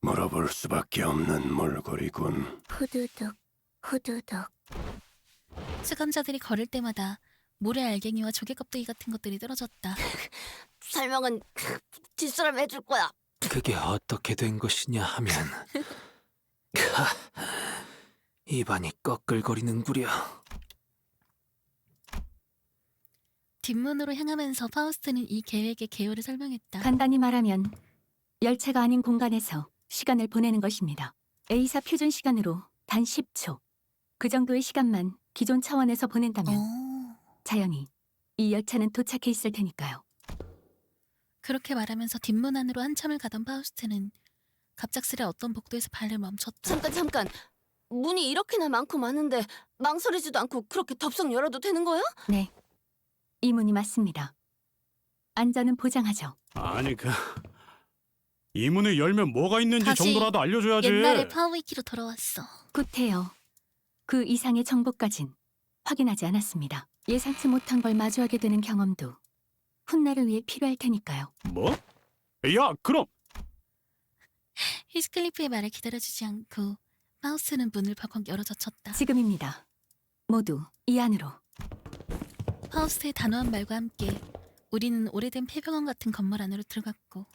K: 물어볼 수밖에 없는 몰골이군.
L: 후두둑, 후두둑.
A: 수감자들이 걸을 때마다 모래 알갱이와 조개 껍데기 같은 것들이 떨어졌다.
D: 설명은 뒷사람 해줄 거야.
B: 그게 어떻게 된 것이냐 하면 입안이 꺼끌거리는구려.
A: 뒷문으로 향하면서 파우스트는 이 계획의 개요를 설명했다.
I: 간단히 말하면 열차가 아닌 공간에서 시간을 보내는 것입니다. A사 표준 시간으로 단 10초. 그 정도의 시간만 기존 차원에서 보낸다면 자연히 이 열차는 도착해 있을 테니까요.
A: 그렇게 말하면서 뒷문 안으로 한참을 가던 파우스트는 갑작스레 어떤 복도에서 발을 멈췄다.
D: 잠깐. 문이 이렇게나 많고 많은데 망설이지도 않고 그렇게 덥석 열어도 되는 거야?
I: 네, 이 문이 맞습니다. 안전은 보장하죠.
J: 아니 이 문을 열면 뭐가 있는지
A: 다시
J: 정도라도 알려줘야지.
A: 옛날의 파워위키로 돌아왔어.
I: 굿해요. 그 이상의 정보까진 확인하지 않았습니다. 예상치 못한 걸 마주하게 되는 경험도 훗날을 위해 필요할 테니까요.
J: 뭐? 야 그럼
A: 히스클리프의 말을 기다려주지 않고 파우스트는 문을 벌컥 열어젖혔다.
I: 지금입니다. 모두 이 안으로.
A: 파우스트의 단호한 말과 함께 우리는 오래된 폐병원 같은 건물 안으로 들어갔고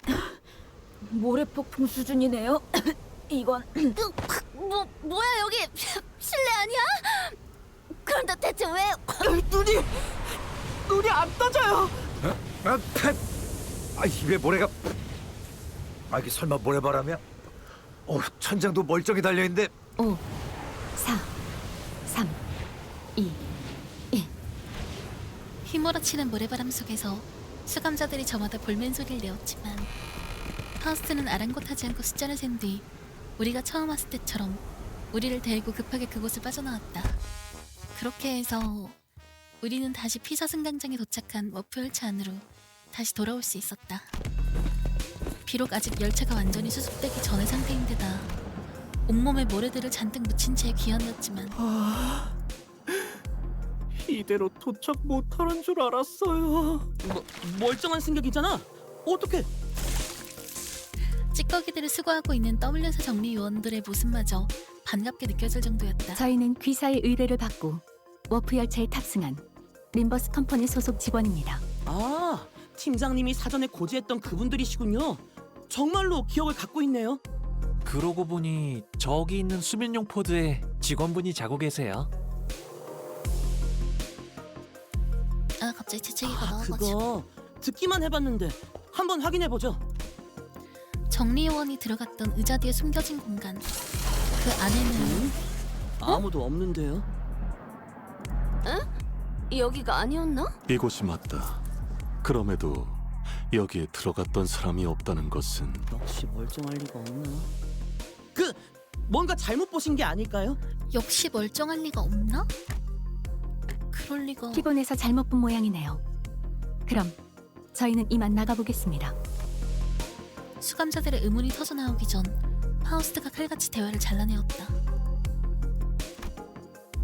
F: 모래폭풍 수준이네요. 이건
D: 뭐야 여기 실내 아니야? 그런데 대체 왜?
C: 눈이 안 떠져요.
H: 입에 모래가. 이게 설마 모래바람이야? 천장도 멀쩡히 달려있는데.
I: 5, 4, 3, 2, 1.
A: 휘몰아치는 모래바람 속에서 수감자들이 저마다 볼멘 소리를 내었지만 파우스트는 아랑곳하지 않고 숫자를 센 뒤 우리가 처음 왔을 때처럼 우리를 데리고 급하게 그곳을 빠져나왔다. 그렇게 해서 우리는 다시 피사 승강장에 도착한 워프 열차 안으로 다시 돌아올 수 있었다. 비록 아직 열차가 완전히 수습되기 전의 상태인데다 온몸에 모래들을 잔뜩 묻힌 채 귀환이었지만
C: 이대로 도착 못하는 줄 알았어요. 멀쩡한 승객이잖아. 어떻게?
A: 찌꺼기들을 수거하고 있는 WS 정리 요원들의 모습마저 반갑게 느껴질 정도였다.
I: 저희는 귀사의 의뢰를 받고 워프 열차에 탑승한 림버스 컴퍼니 소속 직원입니다.
M: 아, 팀장님이 사전에 고지했던 그분들이시군요. 정말로 기억을 갖고 있네요.
C: 그러고 보니 저기 있는 수면용 포드에 직원분이 자고 계세요.
A: 갑자기 재채기가 나와가지고
M: 그거 듣기만 해봤는데 한번 확인해보죠.
A: 정리요원이 들어갔던 의자 뒤에 숨겨진 공간, 그 안에는
M: 아무도 없는데요.
D: 여기가 아니었나?
E: 이곳이 맞다. 그럼에도 여기에 들어갔던 사람이 없다는 것은
M: 역시 멀쩡할 리가 없나. 뭔가 잘못 보신 게 아닐까요?
A: 역시 멀쩡할 리가 없나? 그럴 리가.
I: 기본에서 잘못 본 모양이네요. 그럼 저희는 이만 나가보겠습니다.
A: 수감자들의 의문이 터져나오기 전 파우스트가 칼같이 대화를 잘라내었다.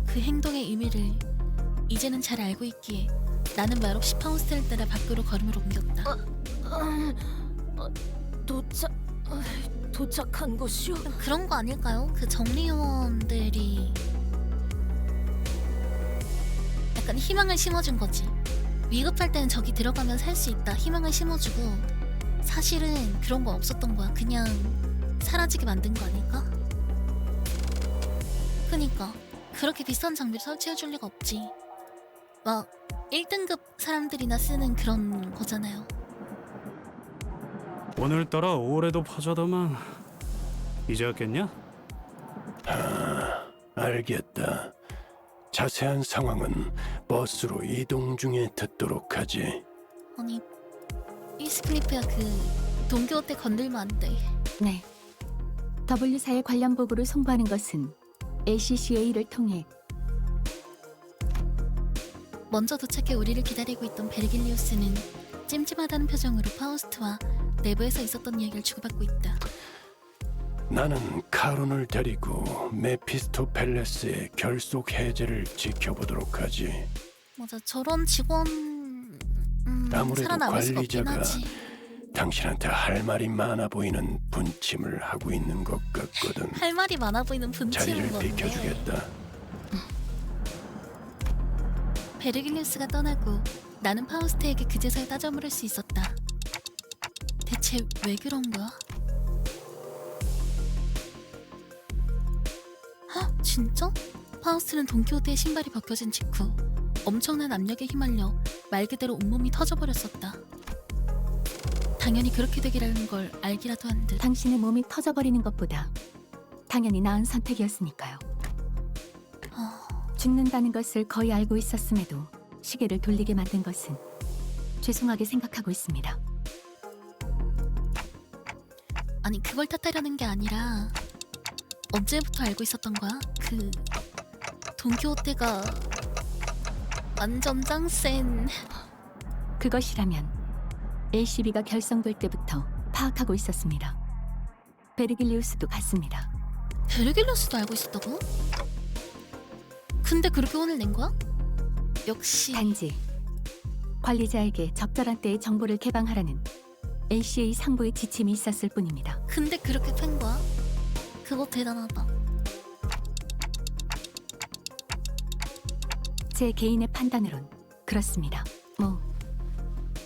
A: 그 행동의 의미를 이제는 잘 알고 있기에 나는 말없이 파우스트를 따라 밖으로 걸음을 옮겼다.
D: 도착한 곳이요?
A: 그런 거 아닐까요? 그 정리요원들이 약간 희망을 심어준 거지. 위급할 때는 저기 들어가면 살 수 있다 희망을 심어주고, 사실은 그런 거 없었던 거야. 그냥 사라지게 만든 거 아닐까? 그니까 그렇게 비싼 장비를 설치해줄 리가 없지. 막 1등급 사람들이나 쓰는 그런 거잖아요.
J: 오늘따라 올해도 파자더만. 이제 왔겠냐?
K: 알겠다. 자세한 상황은 버스로 이동 중에 듣도록 하지.
A: 아니 이스클리프야, 그 동교 때 건들면 안 돼.
I: 네. W사의 관련 보고를 송부하는 것은 ACCA를 통해.
A: 먼저 도착해 우리를 기다리고 있던 베르길리우스는 찜찜하다는 표정으로 파우스트와 내부에서 있었던 이야기를 주고받고 있다.
K: 나는 카론을 데리고 메피스토 팰레스의 결속 해제를 지켜보도록 하지.
A: 맞아, 저런 직원
K: 아무래도
A: 살아남을 수가 없긴
K: 관리자가
A: 하지.
K: 당신한테 할 말이 많아 보이는 분침을 하고 있는 것 같거든.
A: 할 말이 많아 보이는 분치는
K: 자리를
A: 건데.
K: 비켜주겠다.
A: 베르길리우스가 떠나고 나는 파우스트에게 그제서야 따져 물을 수 있었다. 대체 왜 그런 거야? 헉, 진짜? 파우스트는 돈키호테의 신발이 벗겨진 직후 엄청난 압력에 휘말려 말 그대로 온몸이 터져버렸었다. 당연히 그렇게 되기라는 걸 알기라도 한 듯.
I: 당신의 몸이 터져버리는 것보다 당연히 나은 선택이었으니까요. 죽는다는 것을 거의 알고 있었음에도 시계를 돌리게 만든 것은 죄송하게 생각하고 있습니다.
A: 아니, 그걸 탓하려는 게 아니라 언제부터 알고 있었던 거야? 그 돈키호테가 완전 짱센.
I: 그것이라면 ACB가 결성될 때부터 파악하고 있었습니다. 베르길리우스도 같습니다.
A: 베르길리우스도 알고 있었다고? 근데 그렇게 혼을 낸 거야? 역시
I: 단지 관리자에게 적절한 때에 정보를 개방하라는 ACA 상부의 지침이 있었을 뿐입니다.
A: 근데 그렇게 팬 거야? 그거 대단하다.
I: 제 개인의 판단으론 그렇습니다.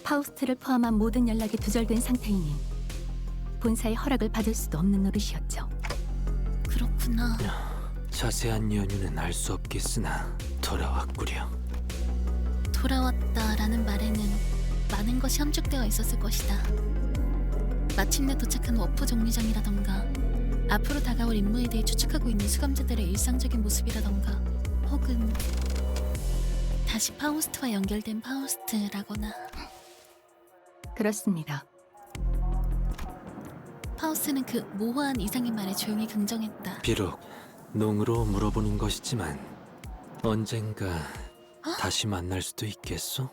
I: 파우스트를 포함한 모든 연락이 두절된 상태이니 본사의 허락을 받을 수도 없는 노릇이었죠.
A: 그렇구나.
B: 자세한 연유는 알 수 없겠으나 돌아왔구려.
A: 돌아왔다라는 말에는 많은 것이 함축되어 있었을 것이다. 마침내 도착한 워프 정류장이라던가 앞으로 다가올 임무에 대해 추측하고 있는 수감자들의 일상적인 모습이라던가, 혹은 다시 파우스트와 연결된 파우스트라거나.
I: 그렇습니다.
A: 파우스트는 그 모호한 이상의 말에 조용히 긍정했다.
B: 비록 농으로 물어보는 것이지만 언젠가 다시 만날 수도 있겠소?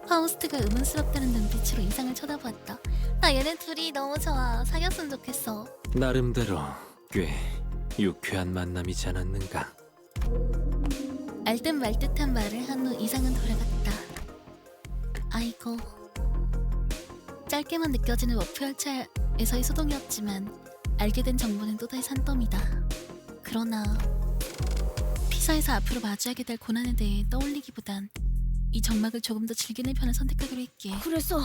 A: 파우스트가 의문스럽다는 눈빛으로 이상을 쳐다보았다. 나 얘네 둘이 너무 좋아. 사귀었으면 좋겠어.
B: 나름대로 꽤 유쾌한 만남이지 않았는가?
A: 알듯 말듯한 말을 한 후 이상은 돌아갔다. 아이고, 짧게만 느껴지는 워프 열차에서의 소동이었지만 알게 된 정보는 또다시 산더미다. 그러나 피서에서 앞으로 마주하게 될 고난에 대해 떠올리기보단 이 정막을 조금 더 즐기는 편을 선택하기로 했기에.
D: 그래서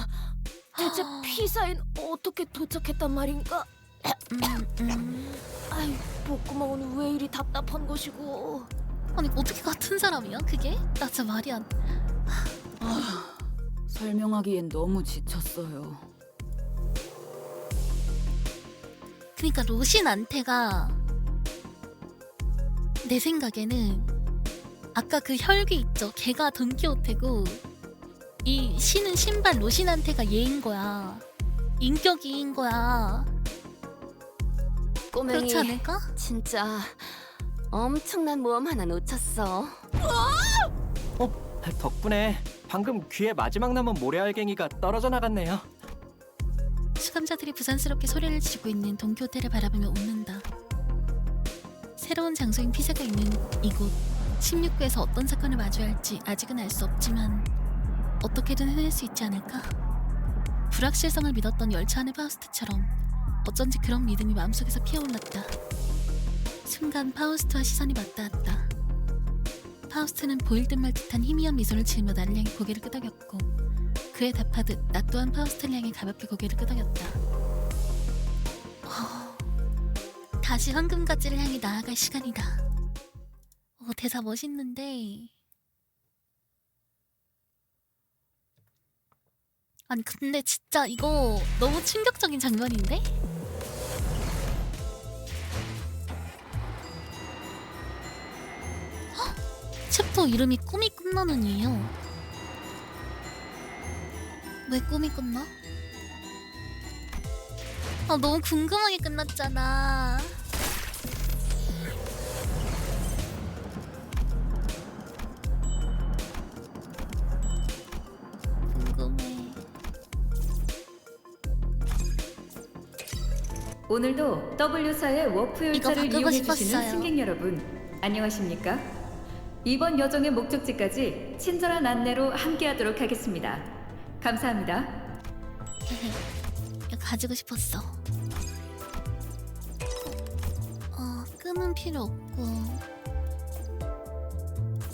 D: 대체 피사엔 어떻게 도착했단 말인가? 아이, 목구멍은 왜 이리 답답한 것이고.
A: 아니, 어떻게 같은 사람이야 그게? 나 진짜 말이 안...
F: 설명하기엔 너무 지쳤어요.
A: 그니까 로신한테가 내 생각에는 아까 그 혈귀 있죠? 걔가 돈키호테고 이 신은 신발 로신한테가 얘인 거야. 인격이인 거야.
D: 꼬맹이
A: 그렇지 않을까?
D: 진짜 엄청난 모험 하나 놓쳤어.
N: 덕분에 방금 귀에 마지막 남은 모래알갱이가 떨어져 나갔네요.
A: 수감자들이 부산스럽게 소리를 지르고 있는 동키호테를 바라보며 웃는다. 새로운 장소인 피자가 있는 이곳 16구에서 어떤 사건을 마주할지 아직은 알 수 없지만 어떻게든 해낼 수 있지 않을까? 불확실성을 믿었던 열차 안의 파우스트처럼 어쩐지 그런 믿음이 마음속에서 피어올랐다. 순간 파우스트와 시선이 맞닿았다. 파우스트는 보일 듯 말 듯한 희미한 미소를 지으며 나를 향해 고개를 끄덕였고 그에 답하듯 나 또한 파우스트를 향해 가볍게 고개를 끄덕였다. 다시 황금가지를 향해 나아갈 시간이다. 대사 멋있는데 아니 근데 진짜 이거 너무 충격적인 장면인데? 헉! 챕터 이름이 꿈이 끝나는이에요. 왜 꿈이 끝나? 아 너무 궁금하게 끝났잖아. 궁금해.
I: 오늘도 W사의 워프
A: 이거
I: 열차를
A: 바꾸고
I: 이용해 주시는
A: 싶었어요.
I: 승객 여러분, 안녕하십니까? 이번 여정의 목적지까지 친절한 안내로 함께하도록 하겠습니다. 감사합니다.
A: 이거 가지고 싶었어. 끈은 필요 없고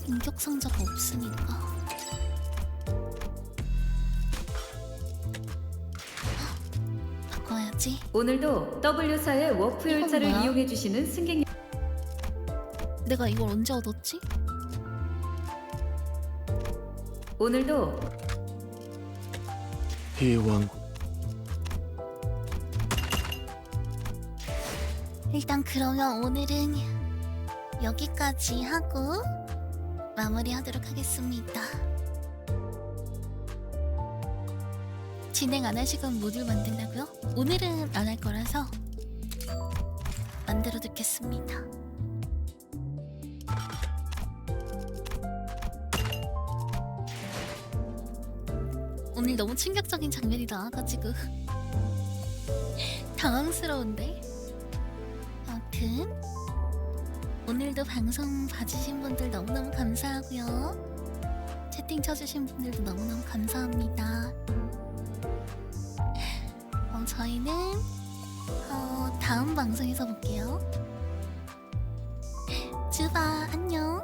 A: 인격 상자가 없으니까. 바꿔야지.
I: 오늘도 W사의 워프
A: 이건
I: 열차를
A: 뭐야?
I: 이용해 주시는 승객
A: 내가 이걸 언제 얻었지?
I: 오늘도
E: 이왕
A: 일단 그러면 오늘은 여기까지 하고 마무리하도록 하겠습니다. 진행 안 하시건 모듈 만든다고요? 오늘은 안 할 거라서 만들어 듣겠습니다. 오늘 너무 충격적인 장면이 나와가지고 당황스러운데? 아무튼 오늘도 방송 봐주신 분들 너무너무 감사하고요. 채팅 쳐주신 분들도 너무너무 감사합니다. 저희는 다음 방송에서 볼게요. 쭈바 안녕.